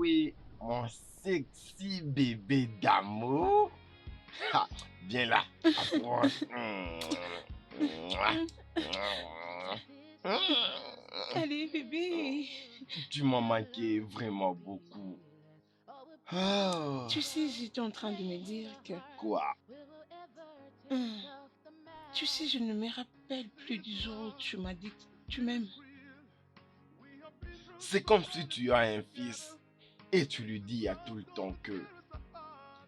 oui, mon sexy bébé d'amour. Ah, viens là, approche. Allez, bébé. Tu m'as manqué vraiment beaucoup. Ah, Tu sais, j'étais en train de me dire que... quoi? Hum, Tu sais, je ne me rappelle plus du jour où tu m'as dit que tu m'aimes. C'est comme si tu as un fils et tu lui dis à tout le temps que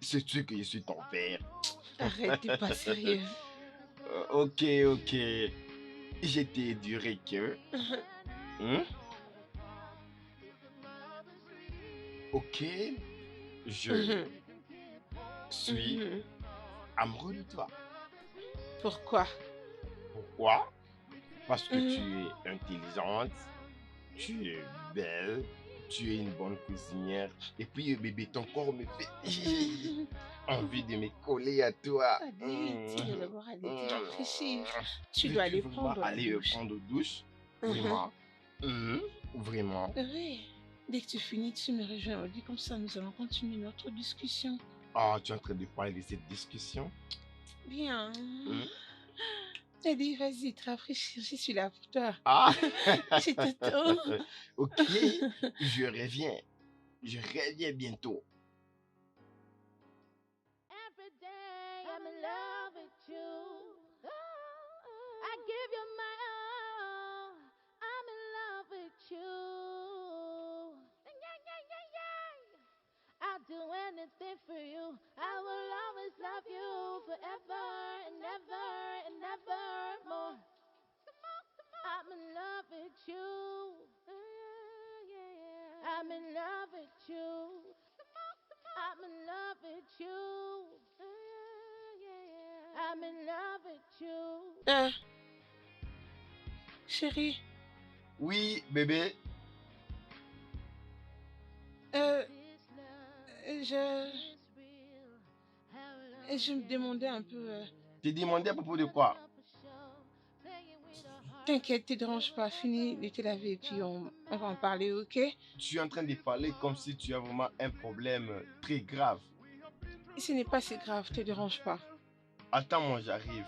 sais-tu que je suis ton père. Arrête, t'es pas sérieux. Ok, ok. Je t'ai duré que. Hein? Ok, je suis amoureux de toi. Pourquoi? Pourquoi? Parce que Hum, tu es intelligente, tu es belle, tu es une bonne cuisinière. Et puis, bébé, ton corps me fait envie de me coller à toi. Allez, tire d'abord, allez te rafraîchir. Tu dois Veux-tu aller vraiment prendre la aller douche. prendre douche? Vraiment? Vraiment? Oui. Dès que tu finis, tu me rejoins au lit, comme ça nous allons continuer notre discussion. Ah, tu es en train de parler de cette discussion? Bien. Hmm? Allez, vas-y, te rafraîchir, je suis là pour toi. Ah! Je t'attends. Ok, je reviens. Je reviens bientôt. Every day I'm in love with you. I give you my all. I'm in love with you. Yeah, yeah, yeah, yeah. I'll do anything for you. I will always love you forever and ever and ever more. I'm in love with you. I'm in love with you. I'm in love with you. I'm in love with you. Chérie, Oui, bébé. je... Je me demandais un peu... T'es demandé à propos de quoi? T'inquiète, te dérange pas, fini de te laver et puis on va en parler, ok? Tu es en train de parler comme si tu as vraiment un problème très grave. Ce n'est pas si grave, te dérange pas. Attends-moi, j'arrive.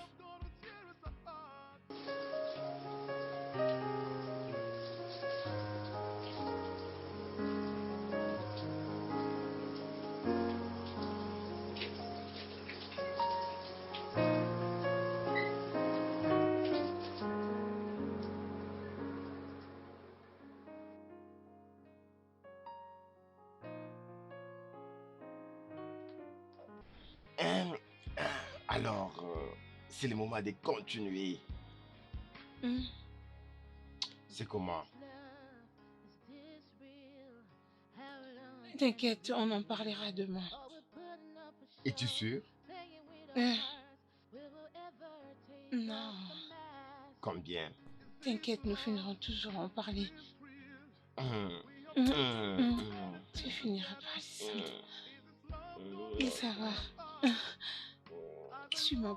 Hum, Alors, c'est le moment de continuer. Hmm. C'est comment? T'inquiète, on en parlera demain. Es-tu sûr? Non, Combien? t'inquiète, nous finirons toujours en parler. Hum, Hmm, hum, hmm. hum, Tu finiras par le sentir. hum. Et ça va. Tu m'as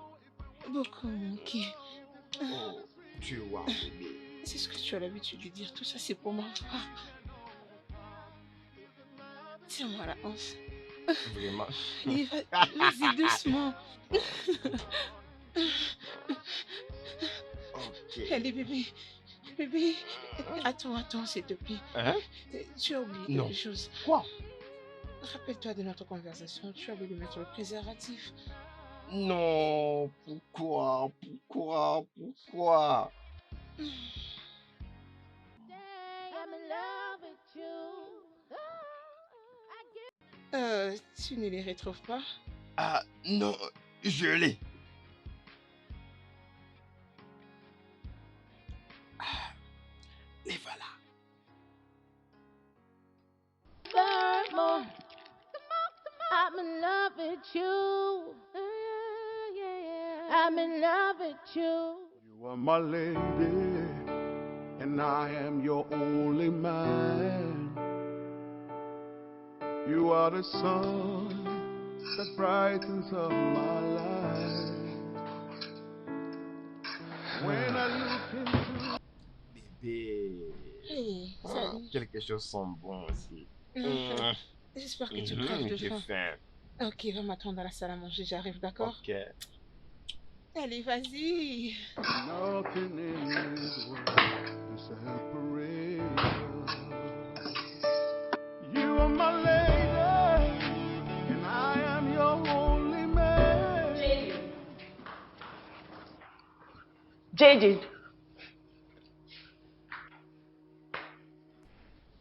beaucoup manqué. Oh, tu es wow, bébé. C'est ce que tu as l'habitude de dire. Tout ça, c'est pour m'avoir. Tiens-moi la hanche. Vraiment? Allez, vas-y, doucement. Ok. Allez, bébé. Bébé. Attends, s'il te plaît. Hein? Tu as oublié Non. quelque chose. Quoi? Rappelle-toi de notre conversation. Tu as oublié de mettre le préservatif. Non, pourquoi? I'm in love with you. Tu ne les retrouves pas? Ah, non, je l'ai. Ah, les voilà. More. I'm in love with you. I'm in love with you. You are my lady, and I am your only man. You are the sun that brightens up my life. When I look into Bébé. Hey, Ah, salut. quelque chose sent bon aussi. Enfin, j'espère que tu crèves de J'ai faim. faim. Ok, va m'attendre à la salle à manger, j'arrive, d'accord? Ok. Allez, vas-y. Nothing in this world can separate us. You are my lady, and I am your only man. JJ.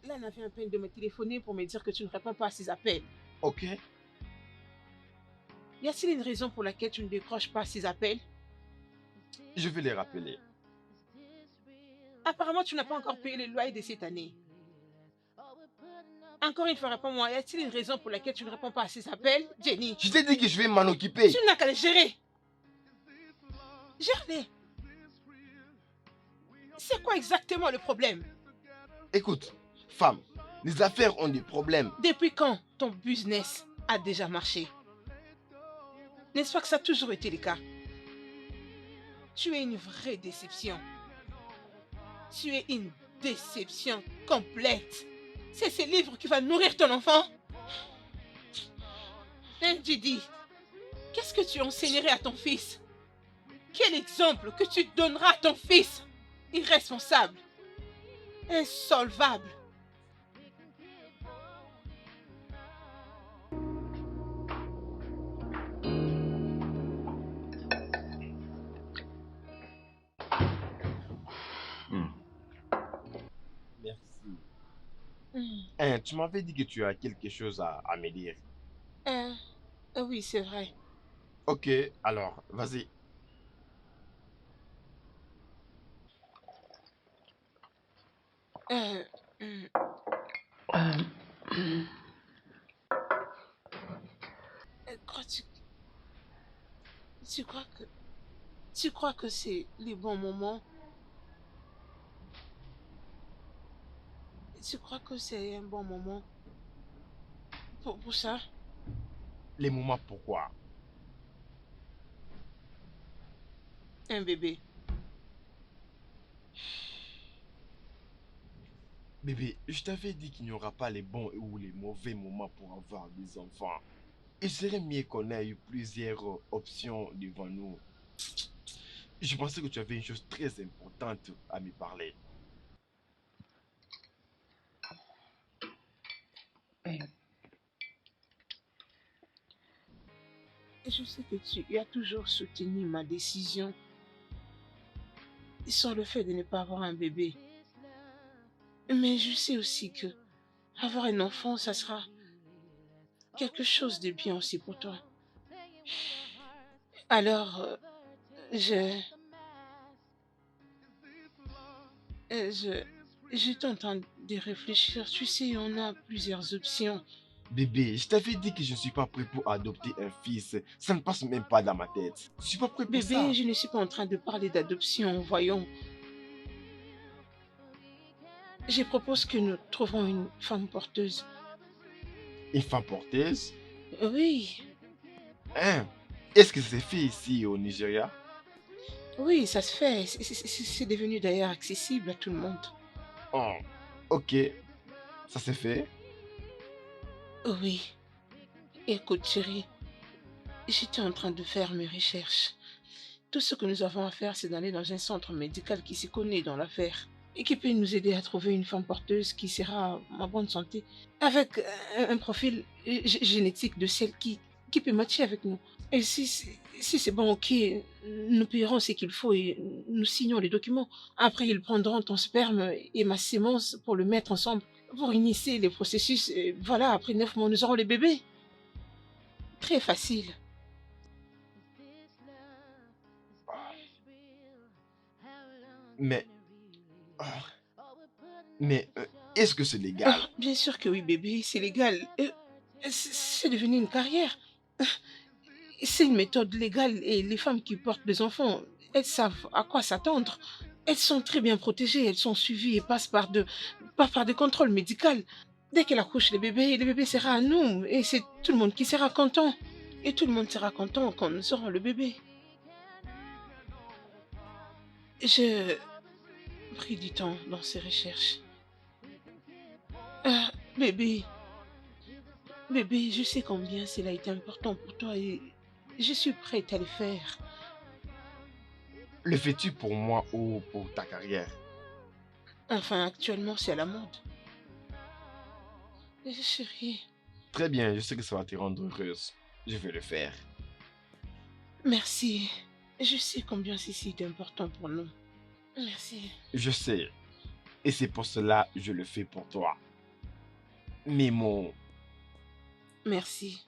Là, elle a fait un peine de me téléphoner pour me dire que tu ne réponds pas à ses appels. Ok. Y a-t-il une raison pour laquelle tu ne décroches pas ses appels? Je vais les rappeler. Apparemment, tu n'as pas encore payé le loyer de cette année. Encore une fois, réponds-moi. Y a-t-il une raison pour laquelle tu ne réponds pas à ses appels, Jenny? Je t'ai dit que je vais m'en occuper. Tu n'as qu'à les gérer. Gère-les. C'est quoi exactement le problème? Écoute, femme, les affaires ont des problèmes. Depuis quand ton business a déjà marché? N'est-ce pas que ça a toujours été le cas? Tu es une vraie déception. Tu es une déception complète. C'est ce livre qui va nourrir ton enfant? Hein, Didi? Qu'est-ce que tu enseignerais à ton fils? Quel exemple que tu donneras à ton fils? Irresponsable. Insolvable. Merci. Hmm. Hein, tu m'avais dit que tu as quelque chose à me dire. Oui, c'est vrai. Ok, alors, vas-y. Euh, hmm. Crois-tu... Tu crois que c'est les bons moments? Tu crois que c'est un bon moment pour ça? Les moments pourquoi? Un bébé. Bébé, je t'avais dit qu'il n'y aura pas les bons ou les mauvais moments pour avoir des enfants. Il serait mieux qu'on ait eu plusieurs options devant nous. Je pensais que tu avais une chose très importante à me parler. Je sais que tu as toujours soutenu ma décision sur le fait de ne pas avoir un bébé. Mais je sais aussi que avoir un enfant, ça sera quelque chose de bien aussi pour toi. Alors, j'étais en train de réfléchir. Tu sais, on a plusieurs options. Bébé, je t'avais dit que je ne suis pas prêt pour adopter un fils. Ça ne passe même pas dans ma tête. Je ne suis pas prêt pour ça. Bébé, je ne suis pas en train de parler d'adoption, voyons. Je propose que nous trouvons une femme porteuse. Une femme porteuse? Oui, Hein? Est-ce que c'est fait ici au Nigeria? oui, ça se fait. C'est devenu d'ailleurs accessible à tout le monde. Oh, ok. Ça s'est fait? Oui. Écoute, chérie, j'étais en train de faire mes recherches. Tout ce que nous avons à faire, c'est d'aller dans un centre médical qui s'y connaît dans l'affaire et qui peut nous aider à trouver une femme porteuse qui sera en bonne santé, avec un profil génétique de celle qui peut matcher avec nous. Et si c'est bon, ok, nous payerons ce qu'il faut et nous signons les documents. Après, ils prendront ton sperme et ma sémence pour le mettre ensemble, pour initier les processus. Et voilà, après 9 mois, nous aurons les bébés. Très facile. Mais... ah, mais est-ce que c'est légal? Ah, bien sûr que oui, bébé, c'est légal. C'est devenu une carrière. C'est une méthode légale et les femmes qui portent des enfants, elles savent à quoi s'attendre. Elles sont très bien protégées, elles sont suivies et passent par des contrôles médicaux. Dès qu'elle accouche le bébé sera à nous et c'est tout le monde qui sera content. Et tout le monde sera content quand nous aurons le bébé. Je pris du temps dans ces recherches. Ah, bébé, Bébé, je sais combien cela est important pour toi et je suis prête à le faire. Le fais-tu pour moi ou pour ta carrière? Enfin, actuellement, c'est à la mode. Chérie, Très bien, je sais que ça va te rendre heureuse. Je vais le faire. merci. Je sais combien ceci est important pour nous. Merci. Je sais. Et c'est pour cela que je le fais pour toi. Mimo, Merci.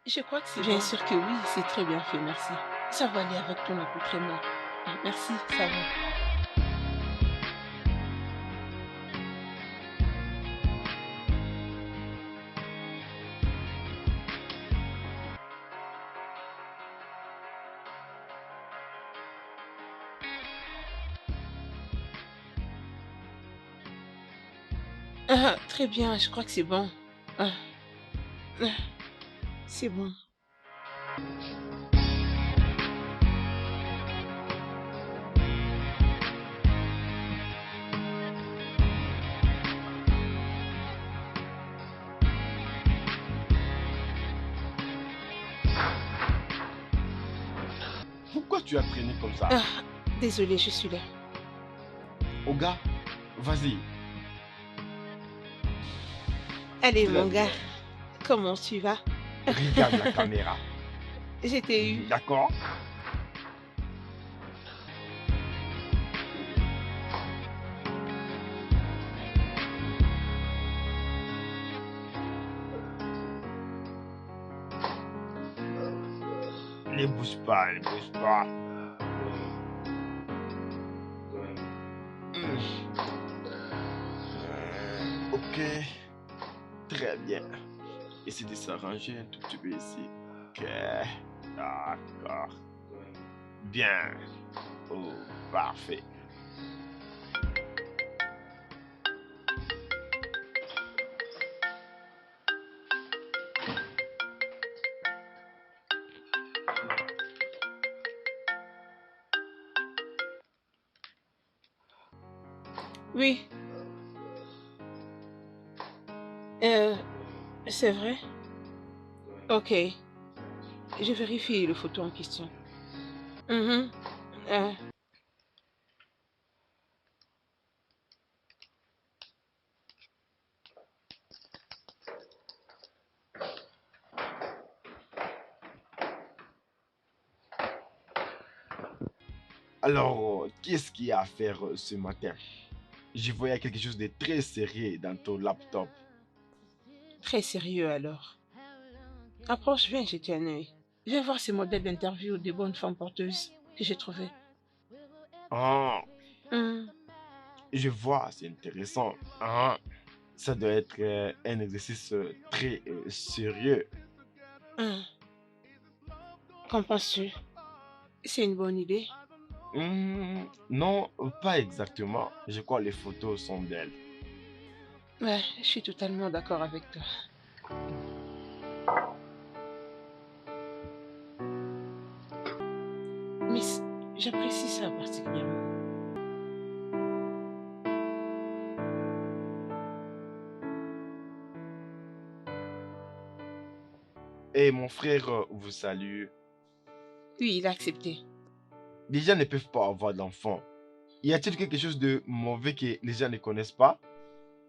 Je crois que c'est bien sûr que oui, c'est très bien fait, merci. Ça va aller avec ton accoutrement. Ah, merci, ça va. Ah, très bien, je crois que c'est bon. Ah, ah, c'est bon. pourquoi tu as traîné comme ça? Ah, désolée, je suis là. Oga, vas-y. Allez, Très mon gars, bien. comment tu vas? Regarde la caméra. Je t'ai eu. D'accord? Ne bouge pas, ne bouge pas. Ok, très bien. Essaye de s'arranger un tout petit peu ici. Ok, d'accord. Bien. Oh, parfait. Oui, euh, c'est vrai? Ok, je vérifie le photo en question. Mhm. euh, Alors, qu'est-ce qu'il y a à faire ce matin? Je voyais quelque chose de très sérieux dans ton laptop. Très sérieux alors. Approche, viens jeter un œil. Viens voir ces modèles d'interview des bonnes femmes porteuses que j'ai trouvés. Ah, Hmm, je vois, c'est intéressant. Ah, ça doit être un exercice très sérieux. hmm. Qu'en penses-tu? C'est une bonne idée. Non, pas exactement. Je crois que les photos sont d'elle. Ouais, je suis totalement d'accord avec toi. Mais j'apprécie ça particulièrement. Et mon frère vous salue. Oui, il a accepté. Les gens ne peuvent pas avoir d'enfants. Y a-t-il quelque chose de mauvais que les gens ne connaissent pas?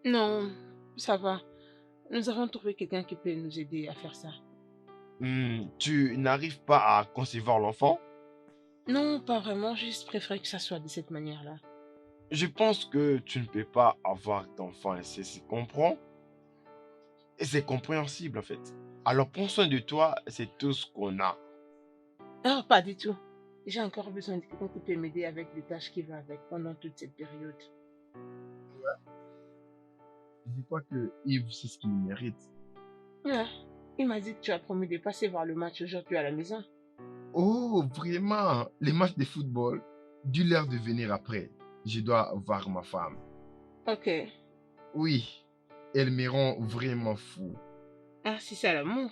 Non, ça va. Nous avons trouvé quelqu'un qui peut nous aider à faire ça. Tu n'arrives pas à concevoir l'enfant? Non, pas vraiment, juste préférer que ça soit de cette manière-là. Je pense que tu ne peux pas avoir d'enfant et c'est comprend. Et c'est compréhensible en fait. Alors prends soin de toi, c'est tout ce qu'on a. Ah, pas du tout. J'ai encore besoin de quelqu'un qui peut m'aider avec les tâches qui vont avec pendant toute cette période. Je crois que Yves, c'est ce qu'il mérite. Ouais, il m'a dit que tu as promis de passer voir le match aujourd'hui à la maison. Oh, vraiment? Les matchs de football, du l'air de venir après. Je dois voir ma femme. Ok. Oui, elles me rend vraiment fou. Ah, c'est ça l'amour.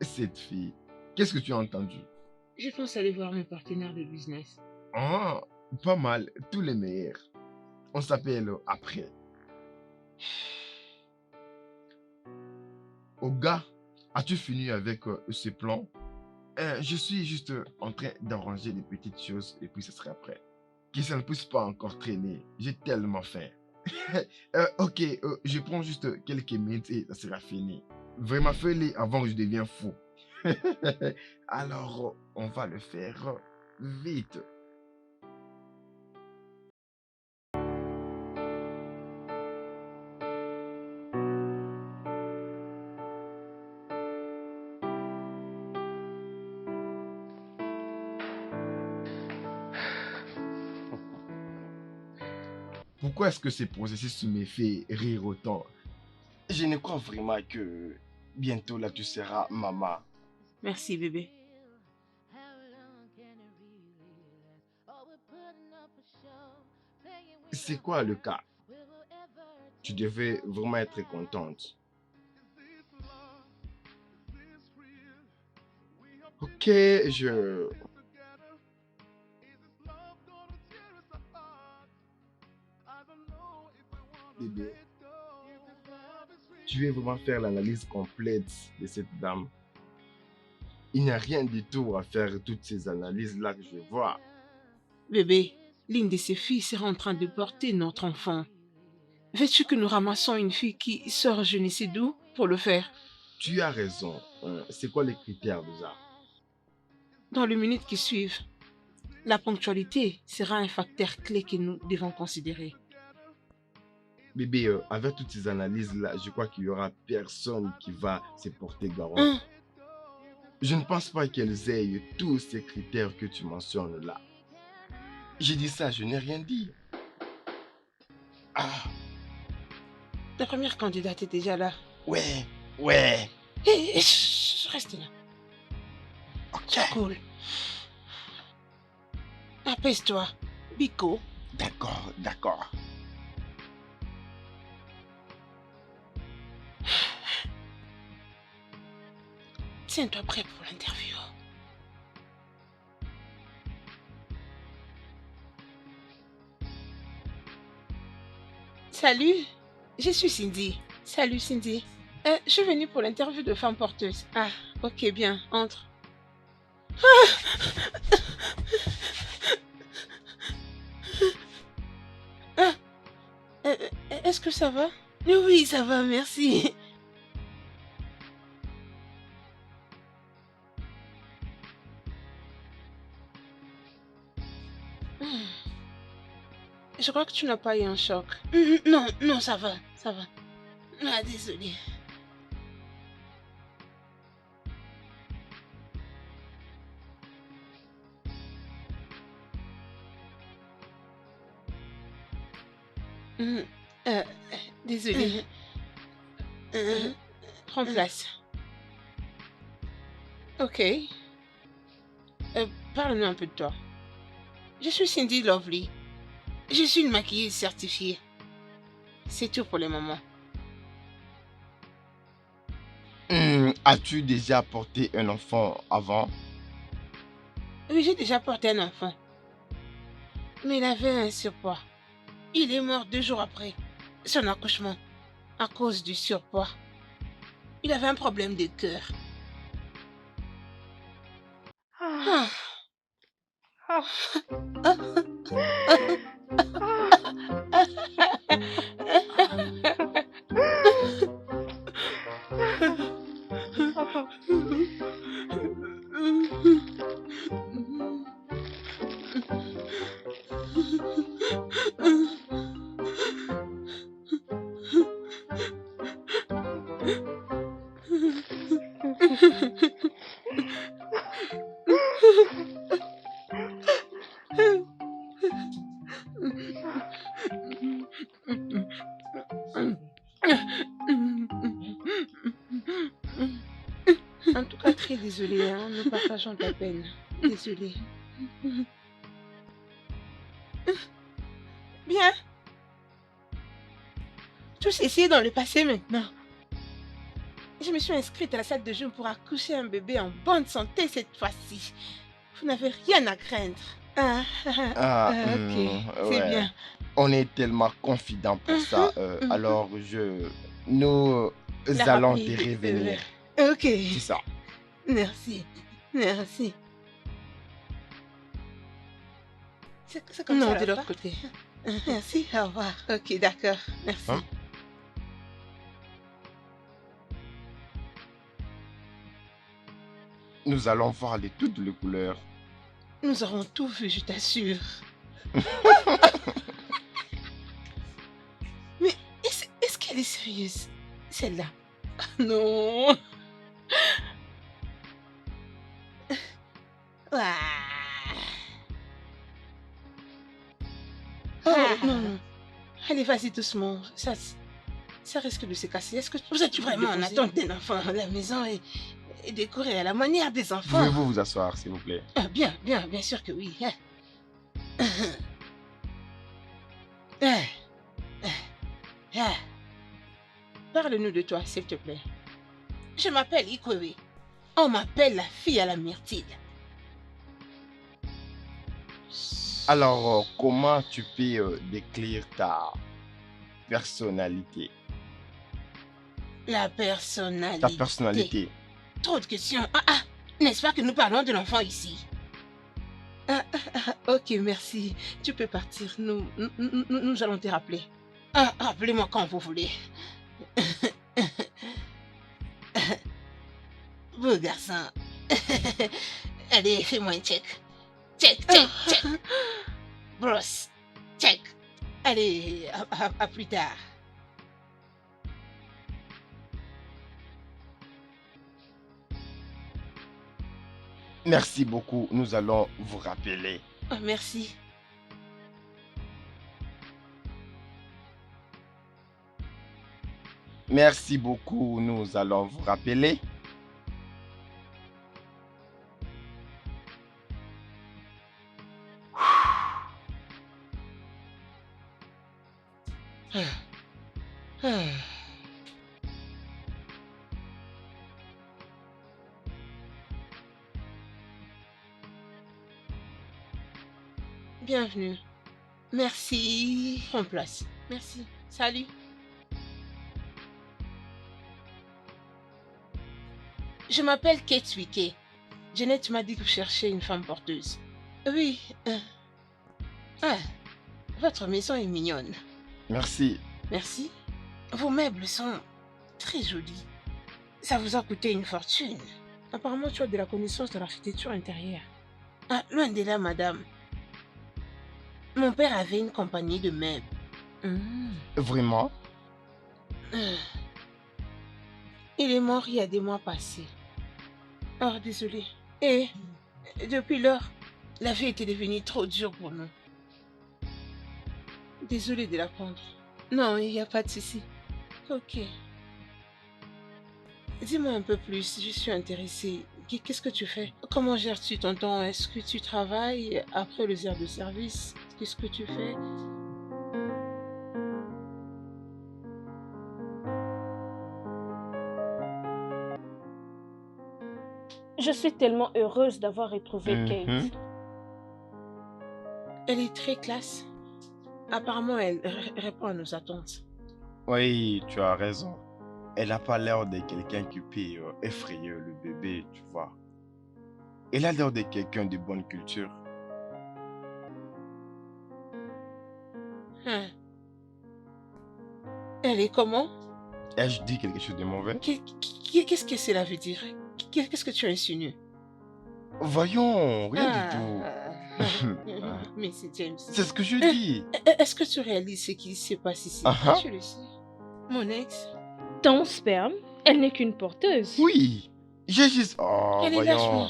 Cette fille, qu'est-ce que tu as entendu? Je pense aller voir mes partenaires de business. Ah, pas mal, tous les meilleurs. On s'appelle après. Oh gars, as-tu fini avec ce plan? Je suis juste en train d'arranger des petites choses et puis ce sera après. Que ça ne puisse pas encore traîner. J'ai tellement faim. Ok, je prends juste quelques minutes et ça sera fini. Vraiment, fais-le avant que je devienne fou. Alors, on va le faire vite. Pourquoi est-ce que ce processus me fait rire autant? Je ne crois vraiment que bientôt là tu seras maman. Merci bébé. C'est quoi le cas? Tu devais vraiment être contente. Ok, Bébé, tu veux vraiment faire l'analyse complète de cette dame. Il n'y a rien du tout à faire toutes ces analyses-là que je vois. Bébé, l'une de ces filles sera en train de porter notre enfant. Veux-tu que nous ramassons une fille qui sort je ne sais d'où pour le faire? Tu as raison. C'est quoi les critères déjà? Dans les minutes qui suivent, la ponctualité sera un facteur clé que nous devons considérer. Bébé, avec toutes ces analyses-là, je crois qu'il y aura personne qui va se porter garant. Hein? Je ne pense pas qu'elles aient tous ces critères que tu mentionnes là. J'ai dit ça, je n'ai rien dit. Ah, La première candidate est déjà là. ouais. Hé, reste là. Ok. Sois cool. Apaise-toi. Bico. D'accord. Tiens-toi prêt pour l'interview. Salut, je suis Cindy. Salut Cindy. Je suis venue pour l'interview de femme porteuse. Ah, ok, bien, entre. Ah, est-ce que ça va? Oui, ça va, merci. Je crois que tu n'as pas eu un choc. Non, ça va. Ah, désolée. Hum, euh, Désolée. Prends place. Ok. Parle-nous un peu de toi. Je suis Cindy Lovely. Je suis une maquilleuse certifiée. C'est tout pour le moment. As-tu déjà porté un enfant avant? Oui, j'ai déjà porté un enfant. Mais il avait un surpoids. Il est mort 2 jours après son accouchement à cause du surpoids. Il avait un problème de cœur. Ah. En tout cas, très désolée, hein, nous partageons ta peine. Désolée. Bien. Tout ceci est dans le passé maintenant. Je me suis inscrite à la salle de gym pour accoucher un bébé en bonne santé cette fois-ci. Vous n'avez rien à craindre. Ok, c'est Ouais. bien. On est tellement confidents pour ça. Mhm. Alors, nous La allons reprise te revenir. Ok, C'est ça. merci. Merci. C'est comme ça. Non, de l'autre côté. Merci, au revoir. Ok, d'accord. Merci. Hein? Nous allons voir toutes les couleurs. Nous aurons tout vu, je t'assure. Mais est-ce qu'elle est sérieuse, celle-là? Non. Ah. Oh, non. Allez, vas-y doucement. Ça risque de se casser. Est-ce que vous êtes vraiment en attente d'un enfant à la maison et décoré à la manière des enfants? Pouvez-vous vous asseoir, s'il vous plaît? Ah, bien sûr que oui. Parle-nous de toi, s'il te plaît. Je m'appelle Ikwewe. On m'appelle la fille à la myrtille. Alors, comment tu peux décrire ta personnalité? La personnalité. Ta personnalité. Trop de questions. N'est-ce pas que nous parlons de l'enfant ici? Ok, merci. Tu peux partir. Nous allons te rappeler. Rappelez-moi quand vous voulez. Beau garçon. Allez, fais-moi un check. Check. Brosse. Check. Allez, à plus tard. Merci beaucoup. Nous allons vous rappeler. Oh, merci. Merci beaucoup. Nous allons vous rappeler. Bienvenue. Merci. Prends place. Merci. Salut. Je m'appelle Kate Wike. Jeannette m'a dit que vous cherchez une femme porteuse. Oui. Votre maison est mignonne. Merci. Merci. Vos meubles sont très jolis. Ça vous a coûté une fortune. Apparemment, tu as de la connaissance de l'architecture intérieure. Loin de là, madame. Mon père avait une compagnie de meubles. Vraiment? Il est mort il y a des mois passés. Oh, désolé. Et depuis lors, la vie était devenue trop dure pour nous. Désolée de l'apprendre. Non, il n'y a pas de souci. Ok. Dis-moi un peu plus, je suis intéressée. Qu'est-ce que tu fais? Comment gères-tu ton temps? Est-ce que tu travailles après les heures de service? Qu'est-ce que tu fais? Je suis tellement heureuse d'avoir retrouvé Kate. Elle est très classe. Apparemment, elle répond à nos attentes. Oui, tu as raison. Elle n'a pas l'air de quelqu'un qui peut effrayer le bébé, tu vois. Elle a l'air de quelqu'un de bonne culture. Elle est comment? Ai-je dit quelque chose de mauvais? Qu'est-ce que cela veut dire? Qu'est-ce que tu insinues? Voyons, rien du tout. Mais c'est James. C'est ce que je dis. Est-ce que tu réalises ce qui se passe ici? Tu le sais. Mon ex. Ton sperme, elle n'est qu'une porteuse. Oui, j'ai juste... Oh, Elle est voyons.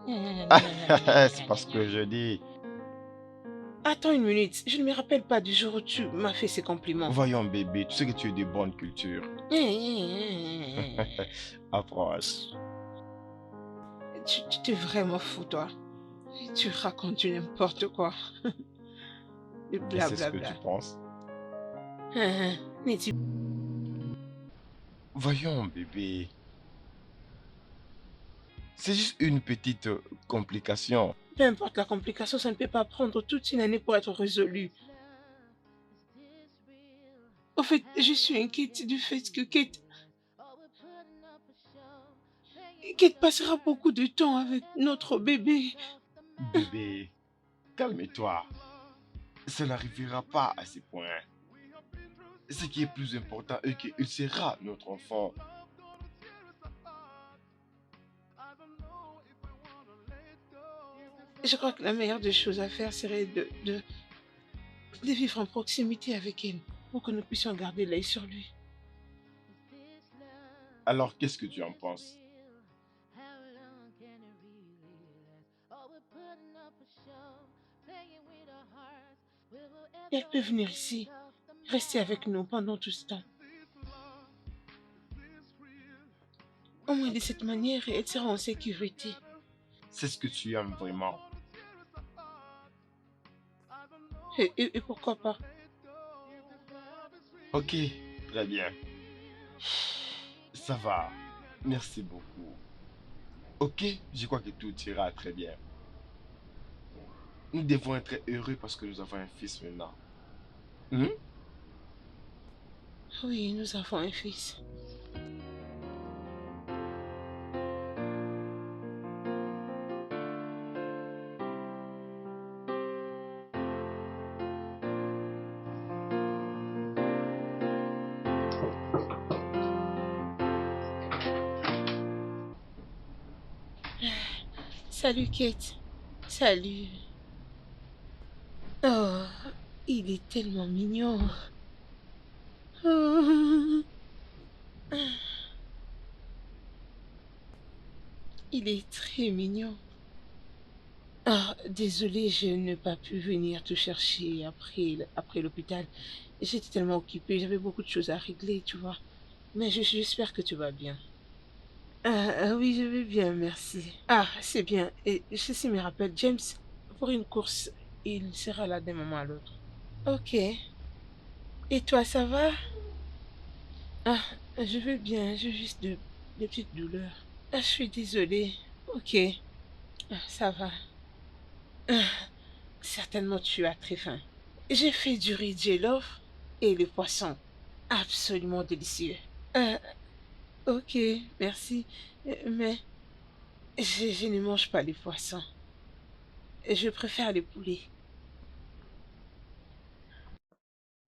lâche-moi. C'est parce que je dis... Attends une minute, je ne me rappelle pas du jour où tu m'as fait ces compliments. Voyons bébé, tu sais que tu es de bonne culture. Approche. Tu t'es vraiment fou, toi. Tu racontes du n'importe quoi. Et Et c'est ce que tu blablabla. penses? N'es-tu... Voyons, bébé. C'est juste une petite complication. Peu importe la complication, ça ne peut pas prendre toute une année pour être résolu. En fait, je suis inquiète du fait que Kate passera beaucoup de temps avec notre bébé. Bébé, calme-toi. Ça n'arrivera pas à ce point. Ce qui est plus important est qu'il sera notre enfant. Je crois que la meilleure des choses à faire serait de vivre en proximité avec elle pour que nous puissions garder l'œil sur lui. Alors, qu'est-ce que tu en penses? Elle peut venir ici, rester avec nous pendant tout ce temps. Au moins de cette manière, elle sera en sécurité. C'est ce que tu aimes vraiment. Et pourquoi pas? Ok, très bien. Ça va. Merci beaucoup. Ok, je crois que tout ira très bien. Nous devons être heureux parce que nous avons un fils maintenant. Hmm? Oui, nous avons un fils. Salut Kate. Salut. Oh, il est tellement mignon. Oh. Il est très mignon. Ah, désolée, je n'ai pas pu venir te chercher après l'hôpital. J'étais tellement occupée, j'avais beaucoup de choses à régler, tu vois. Mais j'espère que tu vas bien. Oui, je vais bien, merci. Ah, c'est bien. Et ceci me rappelle, James, pour une course, il sera là d'un moment à l'autre. Ok. Et toi, ça va? Ah, je vais bien, j'ai juste de petites douleurs. Ah, je suis désolée. Ok. Ah, ça va. Ah, certainement, tu as très faim. J'ai fait du riz jollof et le poisson. Absolument délicieux. Euh, ok, merci. Mais je ne mange pas les poissons. Je préfère le poulet.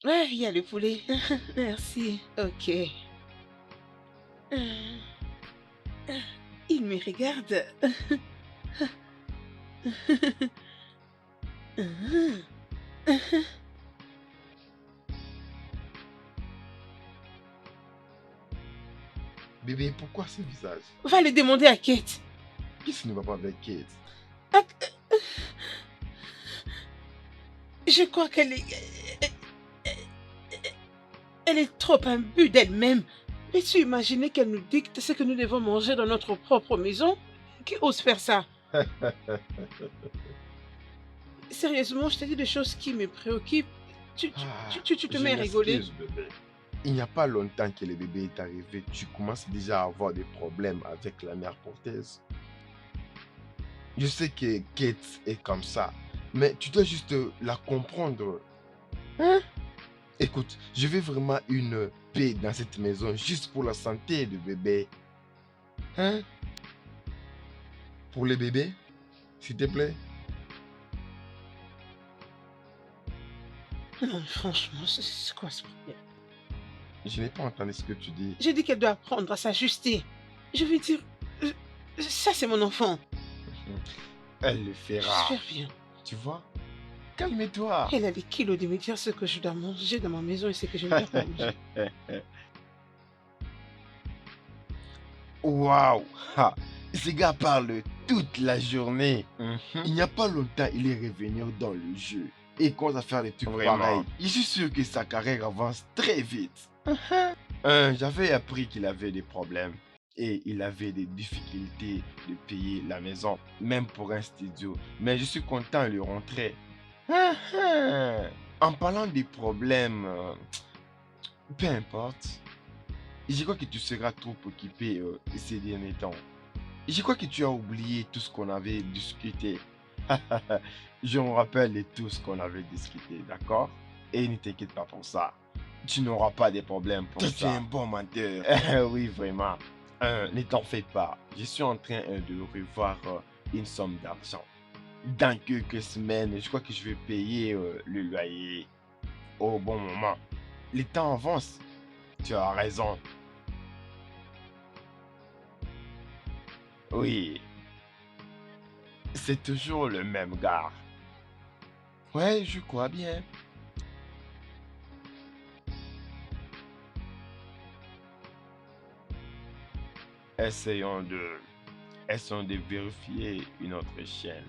Ouais, il y a le poulet. Merci. Ok. Euh, Il me regarde. Bébé, pourquoi ce visage? Va le demander à Kate. Qu'est-ce qui ne va pas avec Kate? Ah, je crois elle est trop imbue d'elle-même. Peux-tu imaginer qu'elle nous dicte ce que nous devons manger dans notre propre maison? Qui ose faire ça? Sérieusement, je te dis des choses qui me préoccupent. Tu te Je mets à rigoler. m'excuse, bébé. Il n'y a pas longtemps que le bébé est arrivé, tu commences déjà à avoir des problèmes avec la mère porteuse. Je sais que Kate est comme ça, mais tu dois juste la comprendre. Hein? Écoute, je veux vraiment une paix dans cette maison, juste pour la santé du bébé. Hein? Pour le bébé, s'il te plaît. Non, franchement, c'est quoi ce problème? Je n'ai pas entendu ce que tu dis. J'ai dit qu'elle doit apprendre à s'ajuster. Je veux dire, ça c'est mon enfant. Elle le fera. J'espère bien. Tu vois? Calme-toi. Elle a des kilos de me dire ce que je dois manger dans ma maison et ce que je ne dois pas manger. Waouh! Ha! Ce gars parle toute la journée. Il n'y a pas longtemps, il est revenu dans le jeu. Et il commence à faire des trucs Vraiment. pareils. Je suis sûr que sa carrière avance très vite. J'avais appris qu'il avait des problèmes. Et il avait des difficultés de payer la maison, même pour un studio. Mais je suis content de le rentrer. En parlant des problèmes, peu importe. Je crois que tu seras trop occupé ces derniers temps. Je crois que tu as oublié tout ce qu'on avait discuté. Je me rappelle de tout ce qu'on avait discuté, d'accord? Et ne t'inquiète pas pour ça. Tu n'auras pas de problème pour ça. Tu es un bon menteur. Oui, vraiment. Ne t'en fais pas. Je suis en train de revoir une somme d'argent. Dans quelques semaines, je crois que je vais payer le loyer au bon moment. Les temps avancent. Tu as raison. Oui, c'est toujours le même gars. Ouais, je crois bien. Essayons de, essayons de vérifier une autre chaîne.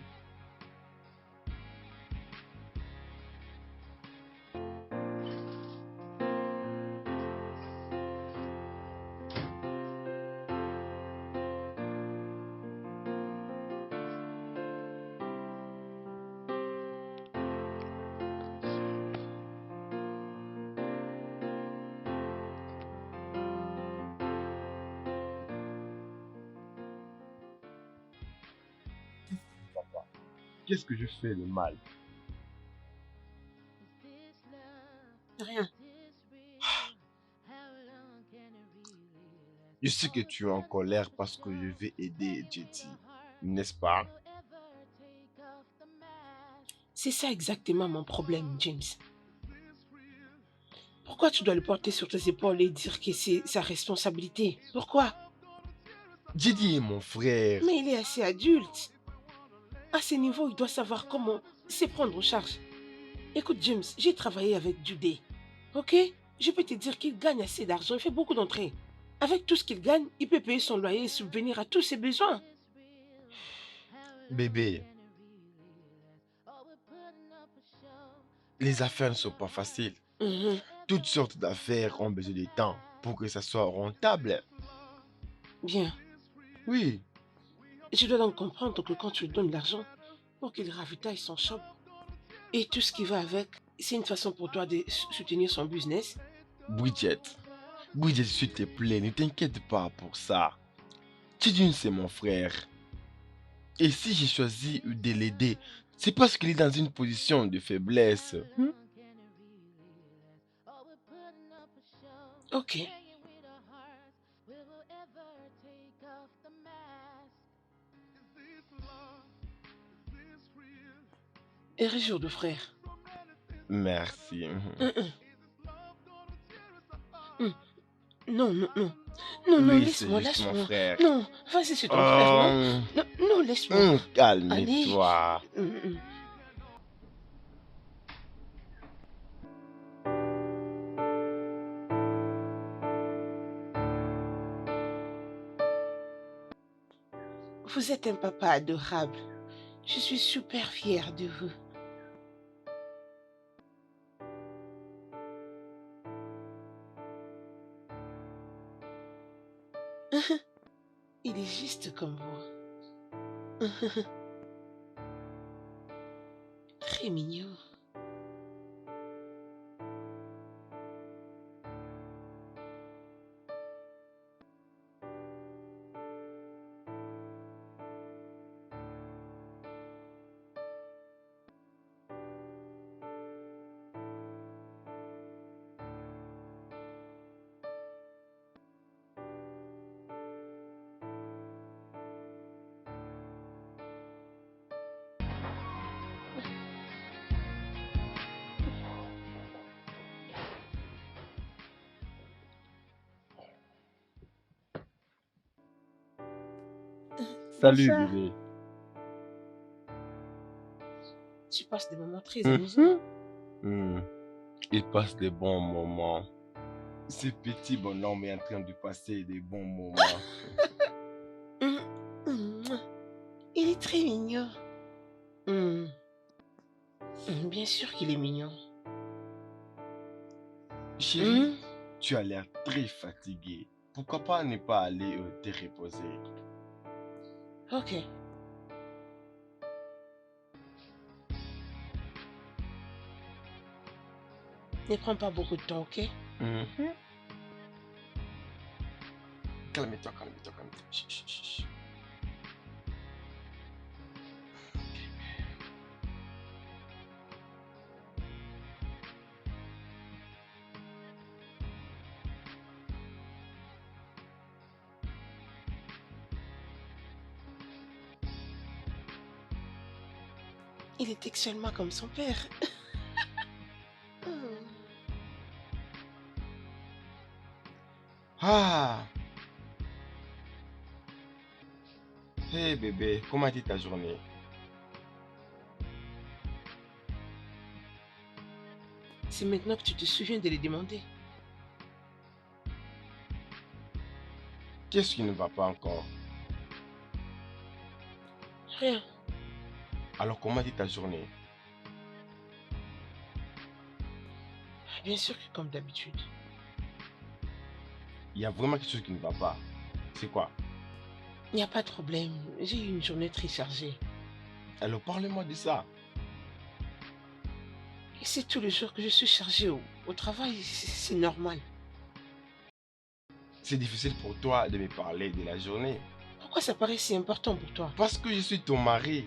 Qu'est-ce que je fais de mal? Rien. Je sais que tu es en colère parce que je vais aider Jetty, n'est-ce pas? C'est ça exactement mon problème, James. Pourquoi tu dois le porter sur tes épaules et dire que c'est sa responsabilité? Pourquoi? Jetty est mon frère. Mais il est assez adulte. À ce niveau, il doit savoir comment se prendre en charge. Écoute, James, j'ai travaillé avec Judy. Ok? Je peux te dire qu'il gagne assez d'argent, il fait beaucoup d'entrées. Avec tout ce qu'il gagne, il peut payer son loyer et subvenir à tous ses besoins. Bébé, les affaires ne sont pas faciles. Mhm. Toutes sortes d'affaires ont besoin de temps pour que ça soit rentable. Bien. Oui, Je dois donc comprendre que quand tu lui donnes de l'argent pour qu'il ravitaille son shop et tout ce qui va avec, c'est une façon pour toi de soutenir son business. Bridget. Bridget, s'il te plaît, ne t'inquiète pas pour ça. Tidune, c'est mon frère. Et si j'ai choisi de l'aider, c'est parce qu'il est dans une position de faiblesse. Ok. Et jour de frère. Merci. Hum, hum. Hum. Non, non, non. Non, non, Oui, c'est laisse-moi, juste mon laisse-moi. frère. Non, vas-y, c'est ton frère, non? Oh, Non, non, laisse-moi. Allez. calme-toi. Hum, hum. Vous êtes un papa adorable. Je suis super fière de vous. Il est juste comme vous. Très mignon. Salut, Bonsoir. bébé. Tu passes des moments très amusants. Hmm, il passe des bons moments. Ce petit bonhomme est en train de passer des bons moments. Hum, hum. Il est très mignon. Hum. Bien sûr qu'il est mignon. Chérie, Hum. tu as l'air très fatigué. Pourquoi pas ne pas aller te reposer? Ok. Ne prends pas beaucoup de temps, ok? Mhm. Calme-toi, calme-toi, calme-toi. Chut, chut, chut, chut. Il est seulement comme son père. Hmm. Ah! Hey bébé, comment a été ta journée? C'est maintenant que tu te souviens de les demander. Qu'est-ce qui ne va pas encore? Rien. Alors comment a été ta journée? Bien sûr que comme d'habitude. Il y a vraiment quelque chose qui ne va pas. C'est quoi? Il n'y a pas de problème. J'ai eu une journée très chargée. Alors parle-moi de ça. Et c'est tous les jours que je suis chargée au travail. C'est normal. C'est difficile pour toi de me parler de la journée. Pourquoi ça paraît si important pour toi? Parce que je suis ton mari.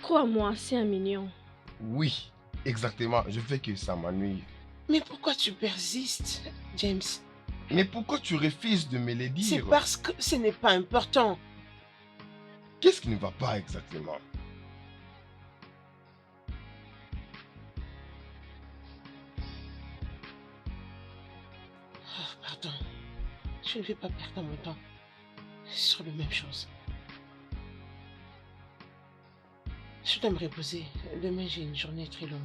Crois-moi, c'est un mignon. Oui, exactement. Je fais que ça m'ennuie. Mais pourquoi tu persistes, James? Mais pourquoi tu refuses de me le C'est dire? parce que ce n'est pas important. Qu'est-ce qui ne va pas exactement? Oh, pardon. Je ne vais pas perdre mon temps sur les mêmes choses. Je dois me reposer. Demain, j'ai une journée très longue.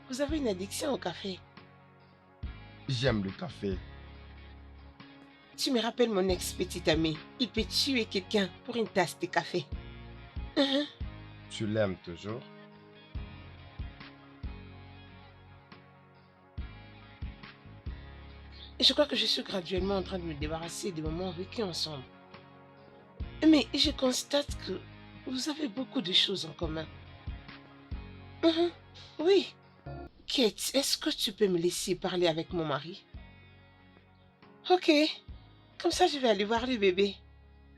Vous avez une addiction au café. J'aime le café. Tu me rappelles mon ex-petit ami. Il peut tuer quelqu'un pour une tasse de café. Hein? Tu l'aimes toujours? Je crois que je suis graduellement en train de me débarrasser des moments vécus ensemble. Mais je constate que vous avez beaucoup de choses en commun. Mhm. Oui. Kate, est-ce que tu peux me laisser parler avec mon mari? Ok. Comme ça, je vais aller voir le bébé.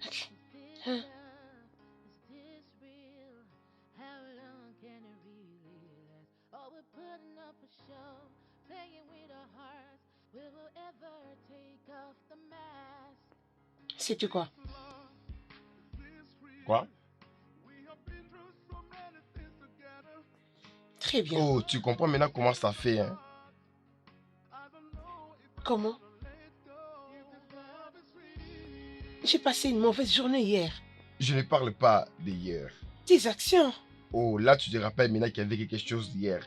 Ok. Hein? Sais-tu quoi? Quoi? Très bien. Oh, tu comprends maintenant comment ça fait, hein? Comment? J'ai passé une mauvaise journée hier. Je ne parle pas d'hier. Tes actions. Oh, là, tu te rappelles maintenant qu'il y avait quelque chose d'hier.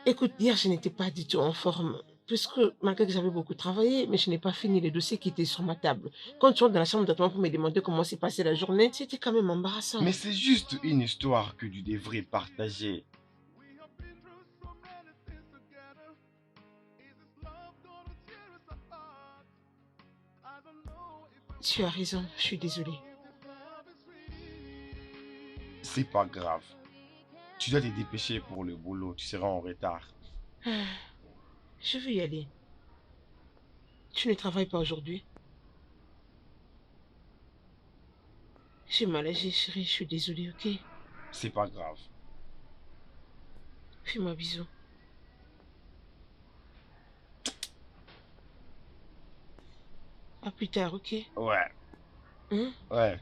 Écoute, hier, je n'étais pas du tout en forme. Puisque, malgré que j'avais beaucoup travaillé, mais je n'ai pas fini les dossiers qui étaient sur ma table. Quand tu rentres dans la chambre de ton pour me demander comment s'est passée la journée, c'était quand même embarrassant. Mais c'est juste une histoire que tu devrais partager. Tu as raison, je suis désolée. C'est pas grave. Tu dois te dépêcher pour le boulot, tu seras en retard. Ah, je veux y aller. Tu ne travailles pas aujourd'hui? J'ai mal agi, chérie, je suis désolée, ok? C'est pas grave. Fais-moi un bisou. À plus tard, ok? Ouais, Hein? ouais.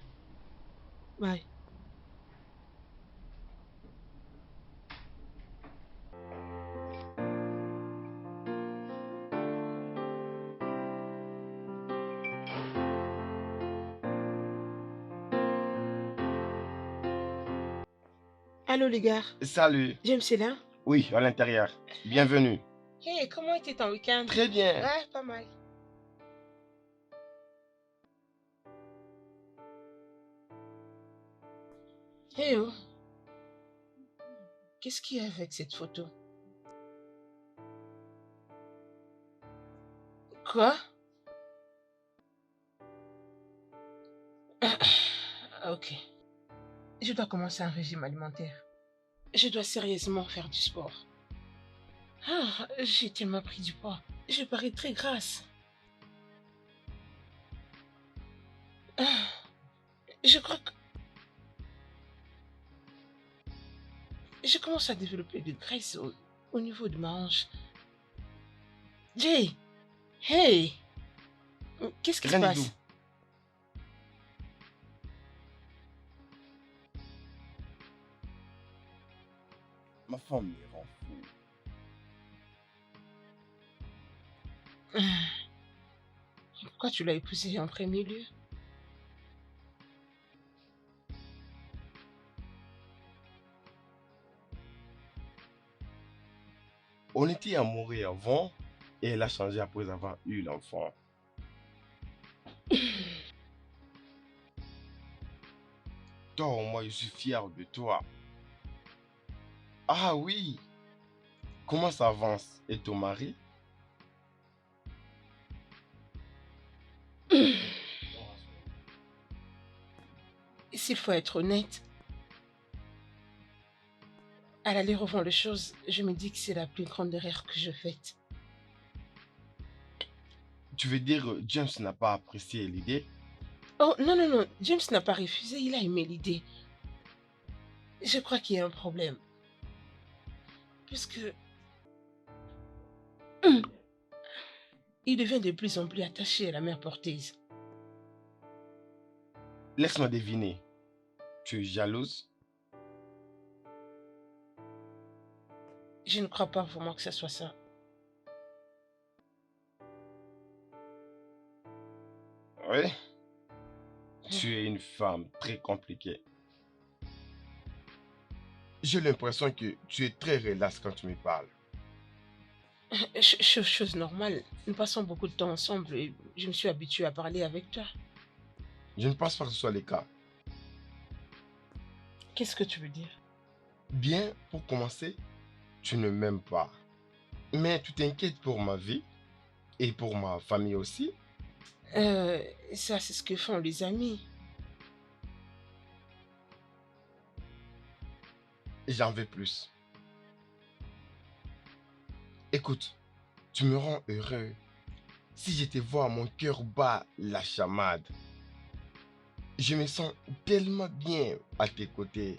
Bye. Allô les gars, Salut. James est là? Oui, à l'intérieur. Bienvenue. Hey, comment était ton week-end? Très bien. Ouais, pas mal. Hé oh, qu'est-ce qu'il y a avec cette photo? Quoi? Ok. Je dois commencer un régime alimentaire. Je dois sérieusement faire du sport. Ah, j'ai tellement pris du poids. Je parais très grasse. Ah, je crois que je commence à développer de graisse au niveau de ma hanche. Jay, hey, qu'est-ce qui se Rien du tout. passe? Ma femme me rend fou. Pourquoi tu l'as épousée en premier lieu? On était amoureux avant et elle a changé après avoir eu l'enfant. Toi, au moins, je suis fier de toi. Ah oui, comment ça avance? Et ton mari? S'il faut être honnête, à l'aller revoir les choses, je me dis que c'est la plus grande erreur que je faite. Tu veux dire James n'a pas apprécié l'idée? Oh non, non, non, James n'a pas refusé, il a aimé l'idée. Je crois qu'il y a un problème. Puisque il devient de plus en plus attaché à la mère porteuse. Laisse-moi deviner. Tu es jalouse? Je ne crois pas vraiment que ce soit ça. Oui. Tu es une femme très compliquée. J'ai l'impression que tu es très relax quand tu me parles. Chose normale, nous passons beaucoup de temps ensemble et je me suis habituée à parler avec toi. Je ne pense pas que ce soit le cas. Qu'est-ce que tu veux dire? Bien, pour commencer, tu ne m'aimes pas. Mais tu t'inquiètes pour ma vie et pour ma famille aussi. Ça c'est ce que font les amis. J'en veux plus. Écoute, tu me rends heureux. Si je te vois, mon cœur bat la chamade. Je me sens tellement bien à tes côtés.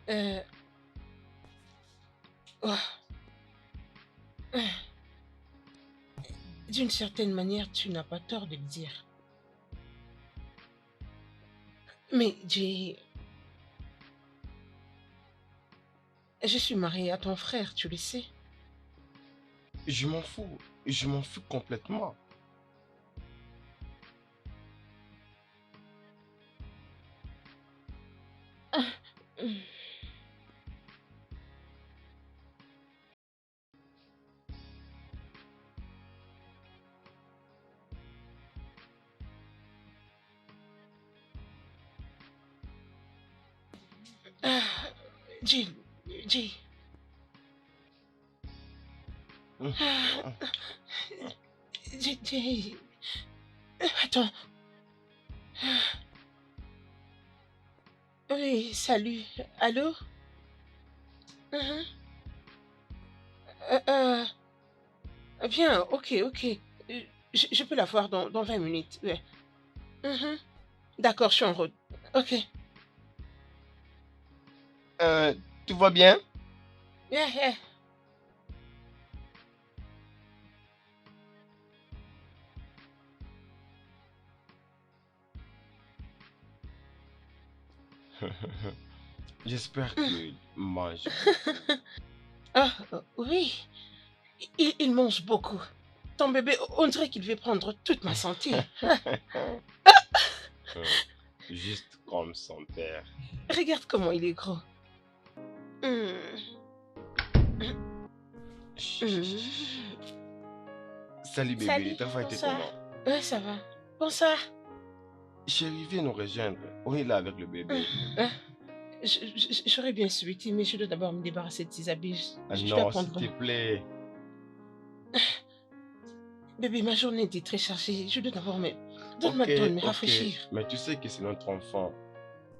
Euh... oh, euh, D'une certaine manière, tu n'as pas tort de le dire. Mais je suis mariée à ton frère, tu le sais. Je m'en fous complètement. Ah, Jill, Jill. Hum, Ah, hum. Jill. Attends. Oui, salut. Allô? Mhm. Euh, Bien, ok, ok. Je peux la voir dans 20 minutes. Ouais. Mhm. D'accord, je suis en route. Ok. Euh, Tout va bien? Yeah, yeah. J'espère qu'il mange. Ah, oui. Il mange beaucoup. Ton bébé, on dirait qu'il veut prendre toute ma santé. Juste comme son père. Regarde comment il est gros. Hmm. Chut, chut, chut, chut. Salut bébé, Salut, le travail était bonsoir. comment? Ouais, ça va. Bonsoir. Chérie, viens nous rejoindre. On est là avec le bébé. Hein? J'aurais bien souhaité, mais je dois d'abord me débarrasser de ces habits. Ah Je dois non, s'il prendre... te plaît. Bébé, ma journée était très chargée. Je dois d'abord me... Donne-moi Ok, le temps de me ok. rafraîchir. Mais tu sais que c'est notre enfant.